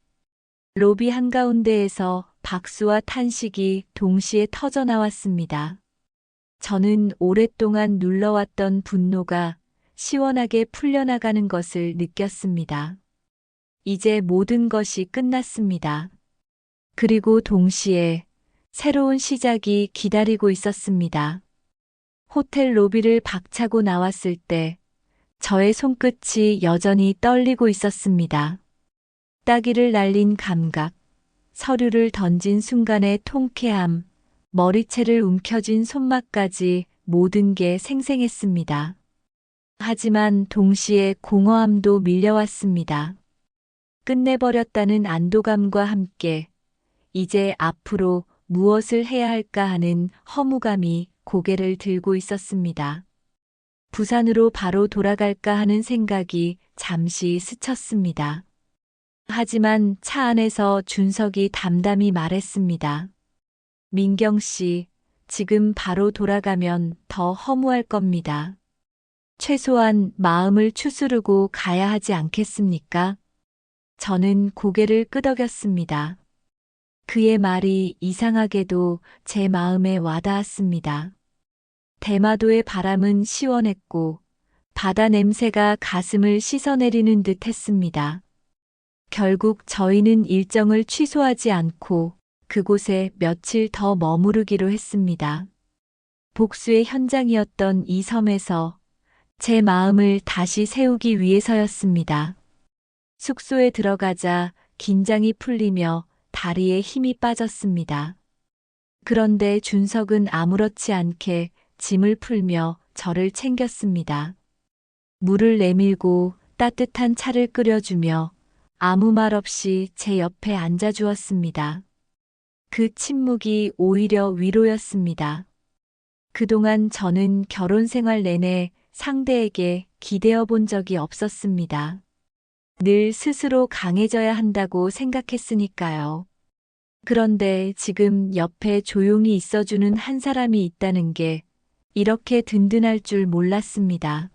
로비 한가운데에서 박수와 탄식이 동시에 터져 나왔습니다. 저는 오랫동안 눌러왔던 분노가 시원하게 풀려나가는 것을 느꼈습니다. 이제 모든 것이 끝났습니다. 그리고 동시에 새로운 시작이 기다리고 있었습니다. 호텔 로비를 박차고 나왔을 때 저의 손끝이 여전히 떨리고 있었습니다. 따귀를 날린 감각, 서류를 던진 순간의 통쾌함, 머리채를 움켜쥔 손맛까지 모든 게 생생했습니다. 하지만 동시에 공허함도 밀려왔습니다. 끝내버렸다는 안도감과 함께 이제 앞으로 무엇을 해야 할까 하는 허무감이 고개를 들고 있었습니다. 부산으로 바로 돌아갈까 하는 생각이 잠시 스쳤습니다. 하지만 차 안에서 준석이 담담히 말했습니다. 민경 씨, 지금 바로 돌아가면 더 허무할 겁니다. 최소한 마음을 추스르고 가야 하지 않겠습니까? 저는 고개를 끄덕였습니다. 그의 말이 이상하게도 제 마음에 와닿았습니다. 대마도의 바람은 시원했고 바다 냄새가 가슴을 씻어내리는 듯 했습니다. 결국 저희는 일정을 취소하지 않고 그곳에 며칠 더 머무르기로 했습니다. 복수의 현장이었던 이 섬에서 제 마음을 다시 세우기 위해서였습니다. 숙소에 들어가자 긴장이 풀리며 다리에 힘이 빠졌습니다. 그런데 준석은 아무렇지 않게 짐을 풀며 저를 챙겼습니다. 물을 내밀고 따뜻한 차를 끓여주며 아무 말 없이 제 옆에 앉아주었습니다. 그 침묵이 오히려 위로였습니다. 그동안 저는 결혼 생활 내내 상대에게 기대어 본 적이 없었습니다. 늘 스스로 강해져야 한다고 생각했으니까요. 그런데 지금 옆에 조용히 있어주는 한 사람이 있다는 게 이렇게 든든할 줄 몰랐습니다.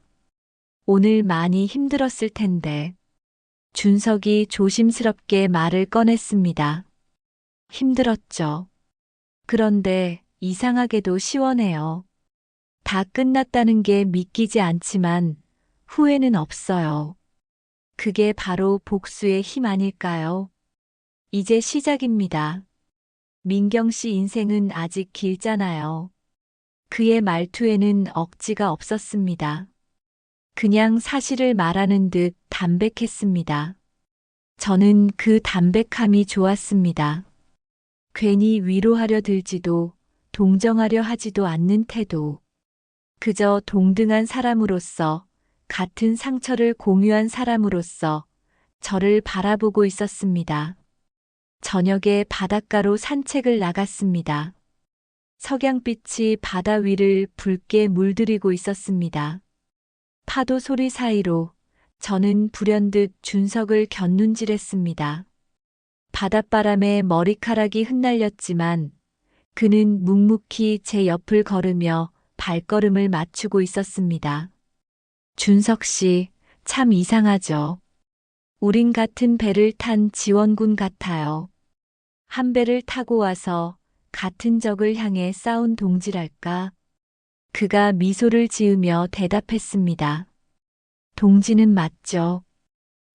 오늘 많이 힘들었을 텐데. 준석이 조심스럽게 말을 꺼냈습니다. 힘들었죠. 그런데 이상하게도 시원해요. 다 끝났다는 게 믿기지 않지만 후회는 없어요. 그게 바로 복수의 힘 아닐까요? 이제 시작입니다. 민경 씨 인생은 아직 길잖아요. 그의 말투에는 억지가 없었습니다. 그냥 사실을 말하는 듯 담백했습니다. 저는 그 담백함이 좋았습니다. 괜히 위로하려 들지도 동정하려 하지도 않는 태도. 그저 동등한 사람으로서, 같은 상처를 공유한 사람으로서 저를 바라보고 있었습니다. 저녁에 바닷가로 산책을 나갔습니다. 석양빛이 바다 위를 붉게 물들이고 있었습니다. 파도 소리 사이로 저는 불현듯 준석을 곁눈질했습니다. 바닷바람에 머리카락이 흩날렸지만 그는 묵묵히 제 옆을 걸으며 발걸음을 맞추고 있었습니다. 준석 씨, 참 이상하죠. 우린 같은 배를 탄 지원군 같아요. 한 배를 타고 와서 같은 적을 향해 싸운 동지랄까? 그가 미소를 지으며 대답했습니다. 동지는 맞죠.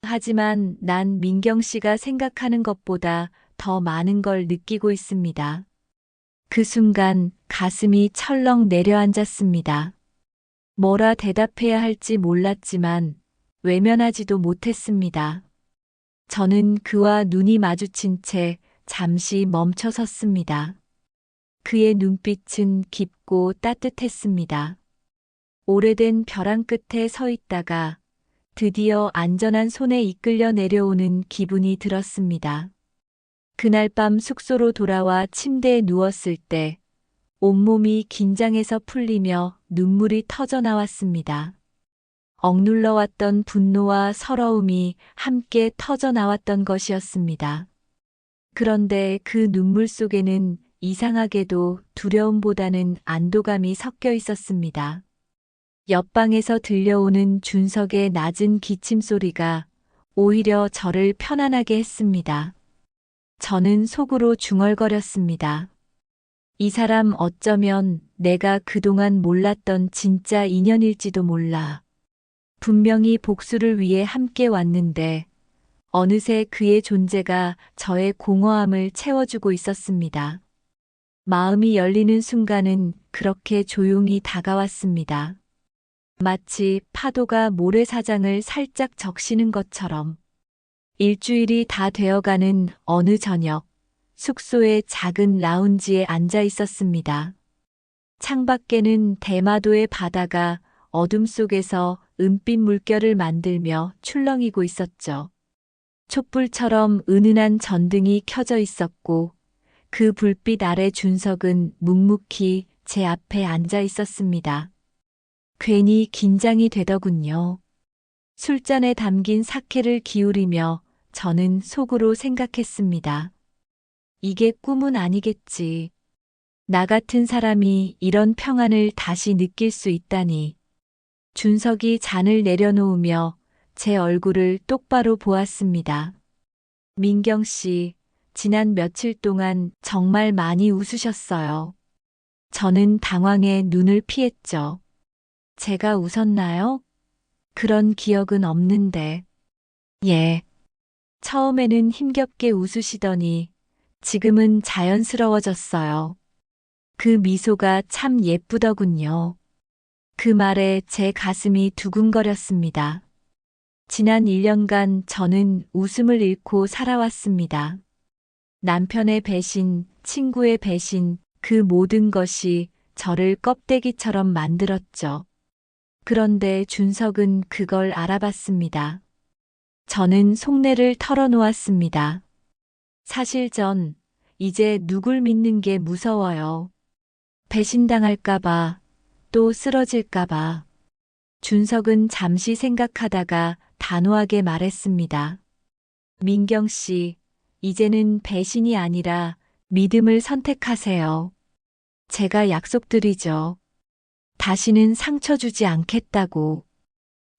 하지만 난 민경 씨가 생각하는 것보다 더 많은 걸 느끼고 있습니다. 그 순간 가슴이 철렁 내려앉았습니다. 뭐라 대답해야 할지 몰랐지만 외면하지도 못했습니다. 저는 그와 눈이 마주친 채 잠시 멈춰 섰습니다. 그의 눈빛은 깊고 따뜻했습니다. 오래된 벼랑 끝에 서 있다가 드디어 안전한 손에 이끌려 내려오는 기분이 들었습니다. 그날 밤 숙소로 돌아와 침대에 누웠을 때 온몸이 긴장해서 풀리며 눈물이 터져 나왔습니다. 억눌러왔던 분노와 서러움이 함께 터져 나왔던 것이었습니다. 그런데 그 눈물 속에는 이상하게도 두려움보다는 안도감이 섞여 있었습니다. 옆방에서 들려오는 준석의 낮은 기침 소리가 오히려 저를 편안하게 했습니다. 저는 속으로 중얼거렸습니다. 이 사람 어쩌면 내가 그동안 몰랐던 진짜 인연일지도 몰라. 분명히 복수를 위해 함께 왔는데 어느새 그의 존재가 저의 공허함을 채워주고 있었습니다. 마음이 열리는 순간은 그렇게 조용히 다가왔습니다. 마치 파도가 모래사장을 살짝 적시는 것처럼. 일주일이 다 되어가는 어느 저녁, 숙소의 작은 라운지에 앉아 있었습니다. 창밖에는 대마도의 바다가 어둠 속에서 은빛 물결을 만들며 출렁이고 있었죠. 촛불처럼 은은한 전등이 켜져 있었고 그 불빛 아래 준석은 묵묵히 제 앞에 앉아 있었습니다. 괜히 긴장이 되더군요. 술잔에 담긴 사케를 기울이며 저는 속으로 생각했습니다. 이게 꿈은 아니겠지. 나 같은 사람이 이런 평안을 다시 느낄 수 있다니. 준석이 잔을 내려놓으며 제 얼굴을 똑바로 보았습니다. 민경 씨, 지난 며칠 동안 정말 많이 웃으셨어요. 저는 당황해 눈을 피했죠. 제가 웃었나요? 그런 기억은 없는데. 예. 처음에는 힘겹게 웃으시더니 지금은 자연스러워졌어요. 그 미소가 참 예쁘더군요. 그 말에 제 가슴이 두근거렸습니다. 지난 1년간 저는 웃음을 잃고 살아왔습니다. 남편의 배신, 친구의 배신, 그 모든 것이 저를 껍데기처럼 만들었죠. 그런데 준석은 그걸 알아봤습니다. 저는 속내를 털어놓았습니다. 사실 전 이제 누굴 믿는 게 무서워요. 배신당할까봐, 또 쓰러질까봐. 준석은 잠시 생각하다가 단호하게 말했습니다. 민경 씨, 이제는 배신이 아니라 믿음을 선택하세요. 제가 약속드리죠. 다시는 상처 주지 않겠다고.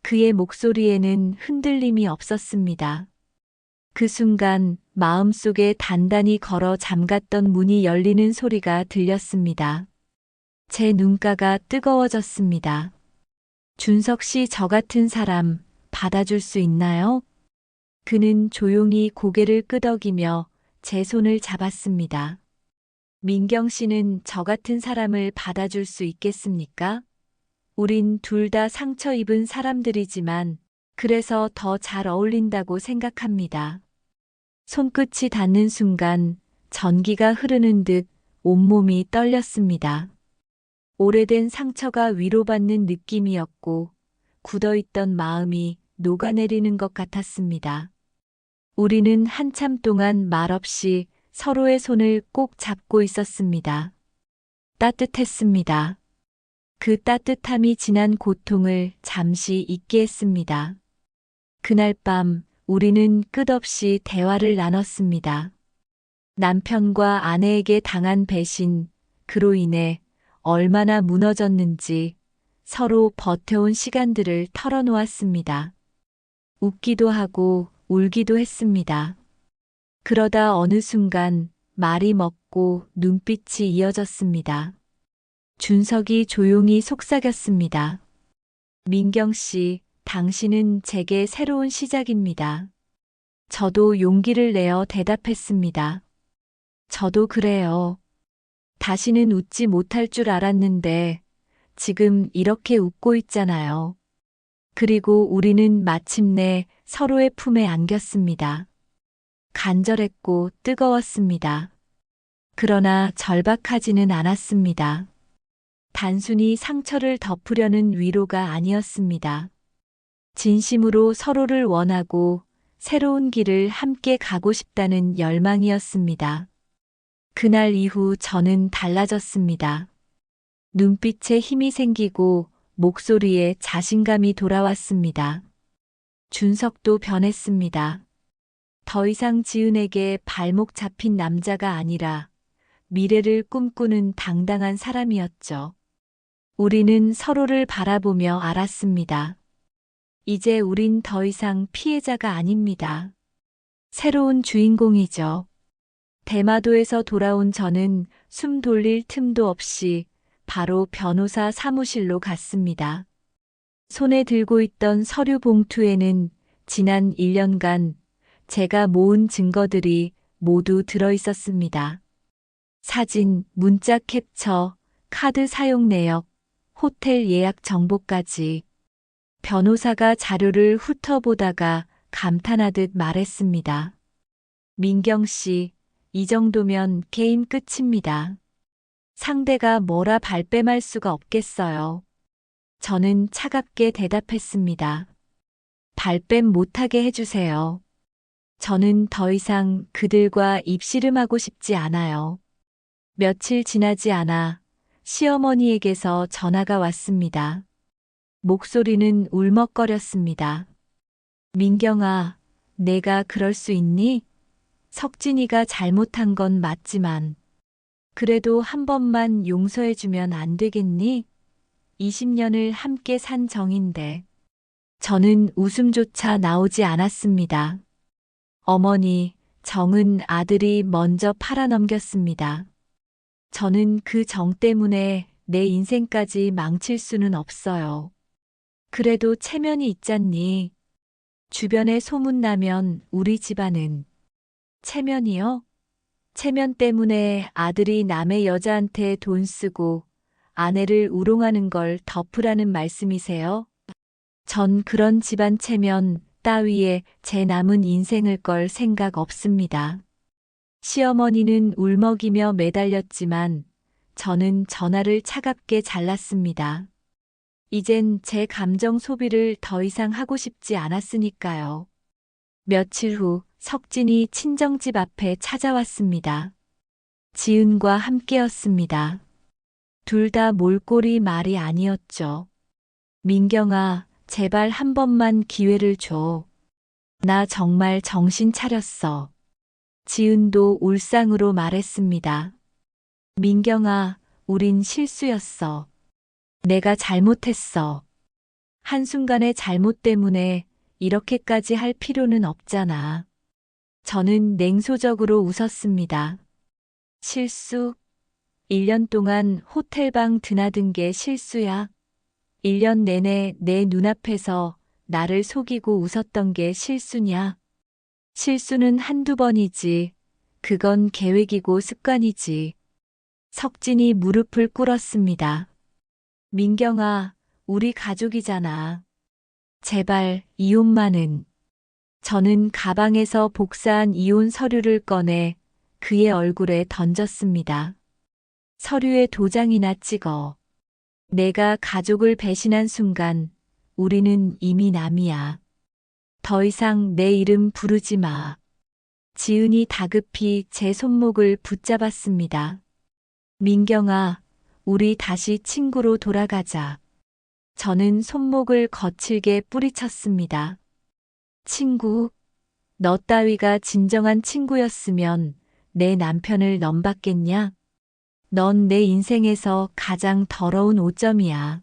그의 목소리에는 흔들림이 없었습니다. 그 순간 마음속에 단단히 걸어 잠갔던 문이 열리는 소리가 들렸습니다. 제 눈가가 뜨거워졌습니다. 준석 씨, 저 같은 사람 받아줄 수 있나요? 그는 조용히 고개를 끄덕이며 제 손을 잡았습니다. 민경 씨는 저 같은 사람을 받아줄 수 있겠습니까? 우린 둘 다 상처 입은 사람들이지만 그래서 더 잘 어울린다고 생각합니다. 손끝이 닿는 순간 전기가 흐르는 듯 온몸이 떨렸습니다. 오래된 상처가 위로받는 느낌이었고 굳어있던 마음이 녹아내리는 것 같았습니다. 우리는 한참 동안 말없이 서로의 손을 꼭 잡고 있었습니다. 따뜻했습니다. 그 따뜻함이 지난 고통을 잠시 잊게 했습니다. 그날 밤 우리는 끝없이 대화를 나눴습니다. 남편과 아내에게 당한 배신, 그로 인해 얼마나 무너졌는지 서로 버텨온 시간들을 털어놓았습니다. 웃기도 하고 울기도 했습니다. 그러다 어느 순간 말이 먹고 눈빛이 이어졌습니다. 준석이 조용히 속삭였습니다. 민경 씨, 당신은 제게 새로운 시작입니다. 저도 용기를 내어 대답했습니다. 저도 그래요. 다시는 웃지 못할 줄 알았는데 지금 이렇게 웃고 있잖아요. 그리고 우리는 마침내 서로의 품에 안겼습니다. 간절했고 뜨거웠습니다. 그러나 절박하지는 않았습니다. 단순히 상처를 덮으려는 위로가 아니었습니다. 진심으로 서로를 원하고 새로운 길을 함께 가고 싶다는 열망이었습니다. 그날 이후 저는 달라졌습니다. 눈빛에 힘이 생기고 목소리에 자신감이 돌아왔습니다. 준석도 변했습니다. 더 이상 지은에게 발목 잡힌 남자가 아니라 미래를 꿈꾸는 당당한 사람이었죠. 우리는 서로를 바라보며 알았습니다. 이제 우린 더 이상 피해자가 아닙니다. 새로운 주인공이죠. 대마도에서 돌아온 저는 숨 돌릴 틈도 없이 바로 변호사 사무실로 갔습니다. 손에 들고 있던 서류 봉투에는 지난 1년간 제가 모은 증거들이 모두 들어 있었습니다. 사진, 문자 캡처, 카드 사용 내역, 호텔 예약 정보까지. 변호사가 자료를 훑어보다가 감탄하듯 말했습니다. 민경 씨, 이 정도면 게임 끝입니다. 상대가 뭐라 발뺌할 수가 없겠어요. 저는 차갑게 대답했습니다. 발뺌 못하게 해주세요. 저는 더 이상 그들과 입씨름하고 싶지 않아요. 며칠 지나지 않아 시어머니에게서 전화가 왔습니다. 목소리는 울먹거렸습니다. 민경아, 내가 그럴 수 있니? 석진이가 잘못한 건 맞지만 그래도 한 번만 용서해주면 안 되겠니? 20년을 함께 산 정인데. 저는 웃음조차 나오지 않았습니다. 어머니, 정은 아들이 먼저 팔아넘겼습니다. 저는 그 정 때문에 내 인생까지 망칠 수는 없어요. 그래도 체면이 있잖니. 주변에 소문나면 우리 집안은. 체면이요? 체면 때문에 아들이 남의 여자한테 돈 쓰고 아내를 우롱하는 걸 덮으라는 말씀이세요? 전 그런 집안 체면 따위에 제 남은 인생을 걸 생각 없습니다. 시어머니는 울먹이며 매달렸지만 저는 전화를 차갑게 잘랐습니다. 이젠 제 감정 소비를 더 이상 하고 싶지 않았으니까요. 며칠 후 석진이 친정집 앞에 찾아왔습니다. 지은과 함께였습니다. 둘 다 몰골이 말이 아니었죠. 민경아, 제발 한 번만 기회를 줘. 나 정말 정신 차렸어. 지은도 울상으로 말했습니다. 민경아, 우린 실수였어. 내가 잘못했어. 한순간의 잘못 때문에 이렇게까지 할 필요는 없잖아. 저는 냉소적으로 웃었습니다. 실수? 1년 동안 호텔방 드나든 게 실수야? 1년 내내 내 눈앞에서 나를 속이고 웃었던 게 실수냐? 실수는 한두 번이지. 그건 계획이고 습관이지. 석진이 무릎을 꿇었습니다. 민경아, 우리 가족이잖아. 제발 이혼만은. 저는 가방에서 복사한 이혼 서류를 꺼내 그의 얼굴에 던졌습니다. 서류에 도장이나 찍어. 내가 가족을 배신한 순간 우리는 이미 남이야. 더 이상 내 이름 부르지 마. 지은이 다급히 제 손목을 붙잡았습니다. 민경아, 우리 다시 친구로 돌아가자. 저는 손목을 거칠게 뿌리쳤습니다. 친구, 너 따위가 진정한 친구였으면 내 남편을 넘봤겠냐? 넌 내 인생에서 가장 더러운 오점이야.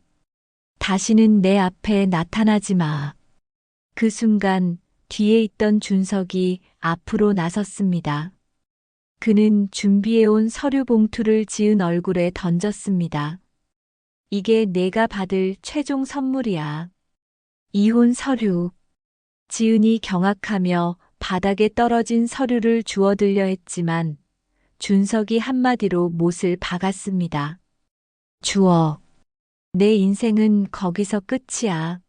다시는 내 앞에 나타나지 마. 그 순간 뒤에 있던 준석이 앞으로 나섰습니다. 그는 준비해온 서류 봉투를 지은 얼굴에 던졌습니다. 이게 내가 받을 최종 선물이야. 이혼 서류. 지은이 경악하며 바닥에 떨어진 서류를 주워들려 했지만 준석이 한마디로 못을 박았습니다. 주워. 내 인생은 거기서 끝이야.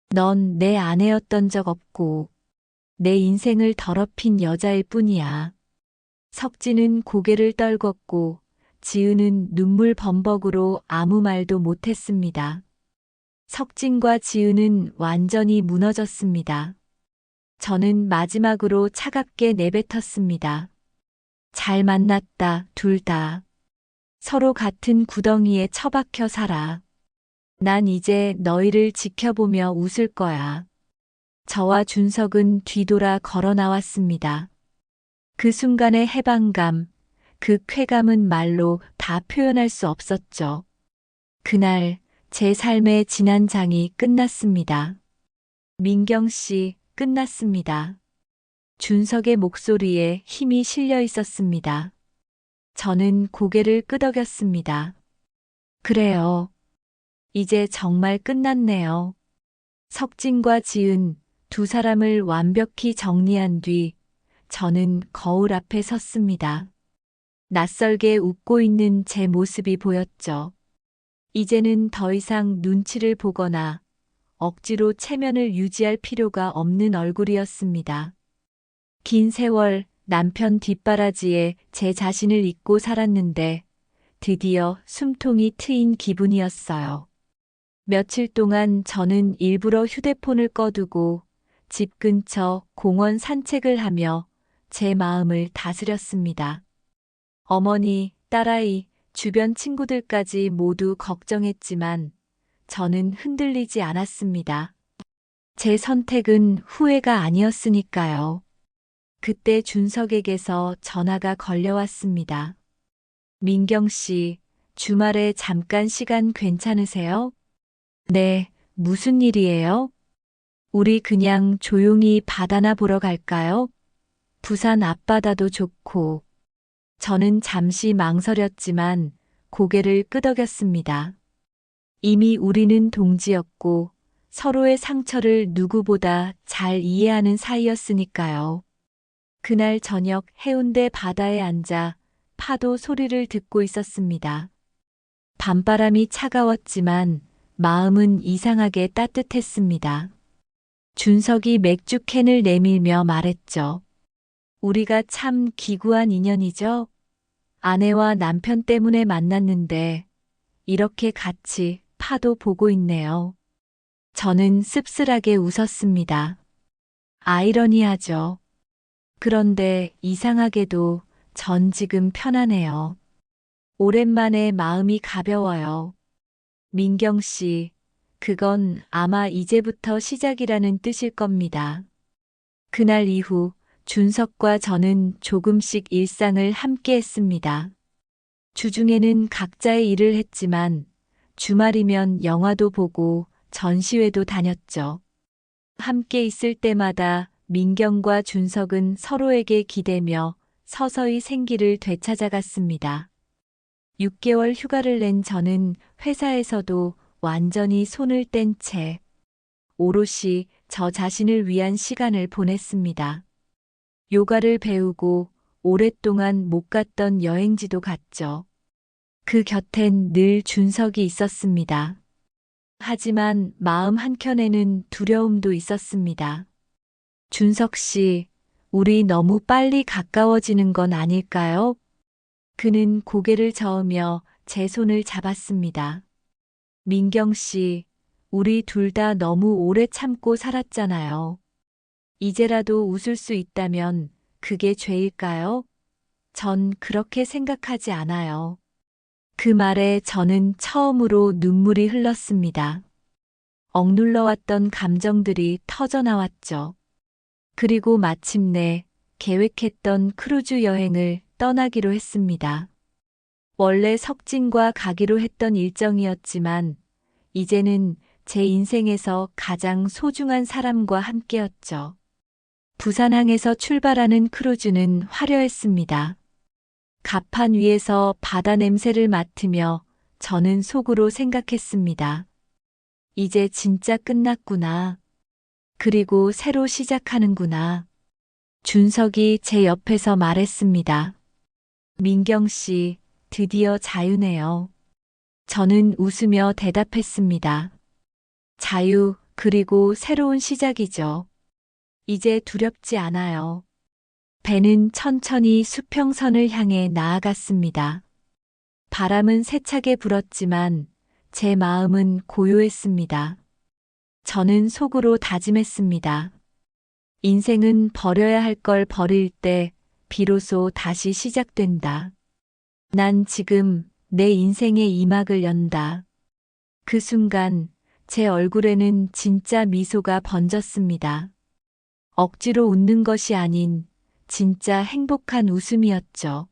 넌 내 아내였던 적 없고 내 인생을 더럽힌 여자일 뿐이야. 석진은 고개를 떨궜고 지은은 눈물 범벅으로 아무 말도 못했습니다. 석진과 지은은 완전히 무너졌습니다. 저는 마지막으로 차갑게 내뱉었습니다. 잘 만났다, 둘 다. 서로 같은 구덩이에 처박혀 살아. 난 이제 너희를 지켜보며 웃을 거야. 저와 준석은 뒤돌아 걸어 나왔습니다. 그 순간의 해방감, 그 쾌감은 말로 다 표현할 수 없었죠. 그날 제 삶의 지난 장이 끝났습니다. 민경 씨, 끝났습니다. 준석의 목소리에 힘이 실려 있었습니다. 저는 고개를 끄덕였습니다. 그래요. 이제 정말 끝났네요. 석진과 지은 두 사람을 완벽히 정리한 뒤 저는 거울 앞에 섰습니다. 낯설게 웃고 있는 제 모습이 보였죠. 이제는 더 이상 눈치를 보거나 억지로 체면을 유지할 필요가 없는 얼굴이었습니다. 긴 세월 남편 뒷바라지에 제 자신을 잊고 살았는데 드디어 숨통이 트인 기분이었어요. 며칠 동안 저는 일부러 휴대폰을 꺼두고 집 근처 공원 산책을 하며 제 마음을 다스렸습니다. 어머니, 딸아이, 주변 친구들까지 모두 걱정했지만 저는 흔들리지 않았습니다. 제 선택은 후회가 아니었으니까요. 그때 준석에게서 전화가 걸려왔습니다. 민경 씨, 주말에 잠깐 시간 괜찮으세요? 네, 무슨 일이에요? 우리 그냥 조용히 바다나 보러 갈까요? 부산 앞바다도 좋고. 저는 잠시 망설였지만 고개를 끄덕였습니다. 이미 우리는 동지였고 서로의 상처를 누구보다 잘 이해하는 사이였으니까요. 그날 저녁 해운대 바다에 앉아 파도 소리를 듣고 있었습니다. 밤바람이 차가웠지만 마음은 이상하게 따뜻했습니다. 준석이 맥주캔을 내밀며 말했죠. 우리가 참 기구한 인연이죠? 아내와 남편 때문에 만났는데 이렇게 같이 파도 보고 있네요. 저는 씁쓸하게 웃었습니다. 아이러니하죠. 그런데 이상하게도 전 지금 편하네요. 오랜만에 마음이 가벼워요. 민경 씨, 그건 아마 이제부터 시작이라는 뜻일 겁니다. 그날 이후 준석과 저는 조금씩 일상을 함께 했습니다. 주중에는 각자의 일을 했지만 주말이면 영화도 보고 전시회도 다녔죠. 함께 있을 때마다 민경과 준석은 서로에게 기대며 서서히 생기를 되찾아갔습니다. 6개월 휴가를 낸 저는 회사에서도 완전히 손을 뗀 채 오롯이 저 자신을 위한 시간을 보냈습니다. 요가를 배우고 오랫동안 못 갔던 여행지도 갔죠. 그 곁엔 늘 준석이 있었습니다. 하지만 마음 한켠에는 두려움도 있었습니다. 준석 씨, 우리 너무 빨리 가까워지는 건 아닐까요? 그는 고개를 저으며 제 손을 잡았습니다. 민경 씨, 우리 둘 다 너무 오래 참고 살았잖아요. 이제라도 웃을 수 있다면 그게 죄일까요? 전 그렇게 생각하지 않아요. 그 말에 저는 처음으로 눈물이 흘렀습니다. 억눌러왔던 감정들이 터져나왔죠. 그리고 마침내 계획했던 크루즈 여행을 떠나기로 했습니다. 원래 석진과 가기로 했던 일정이었지만 이제는 제 인생에서 가장 소중한 사람과 함께였죠. 부산항에서 출발하는 크루즈는 화려했습니다. 갑판 위에서 바다 냄새를 맡으며 저는 속으로 생각했습니다. 이제 진짜 끝났구나. 그리고 새로 시작하는구나. 준석이 제 옆에서 말했습니다. 민경 씨, 드디어 자유네요. 저는 웃으며 대답했습니다. 자유, 그리고 새로운 시작이죠. 이제 두렵지 않아요. 배는 천천히 수평선을 향해 나아갔습니다. 바람은 세차게 불었지만 제 마음은 고요했습니다. 저는 속으로 다짐했습니다. 인생은 버려야 할 걸 버릴 때 비로소 다시 시작된다. 난 지금 내 인생의 이 막을 연다. 그 순간 제 얼굴에는 진짜 미소가 번졌습니다. 억지로 웃는 것이 아닌 진짜 행복한 웃음이었죠.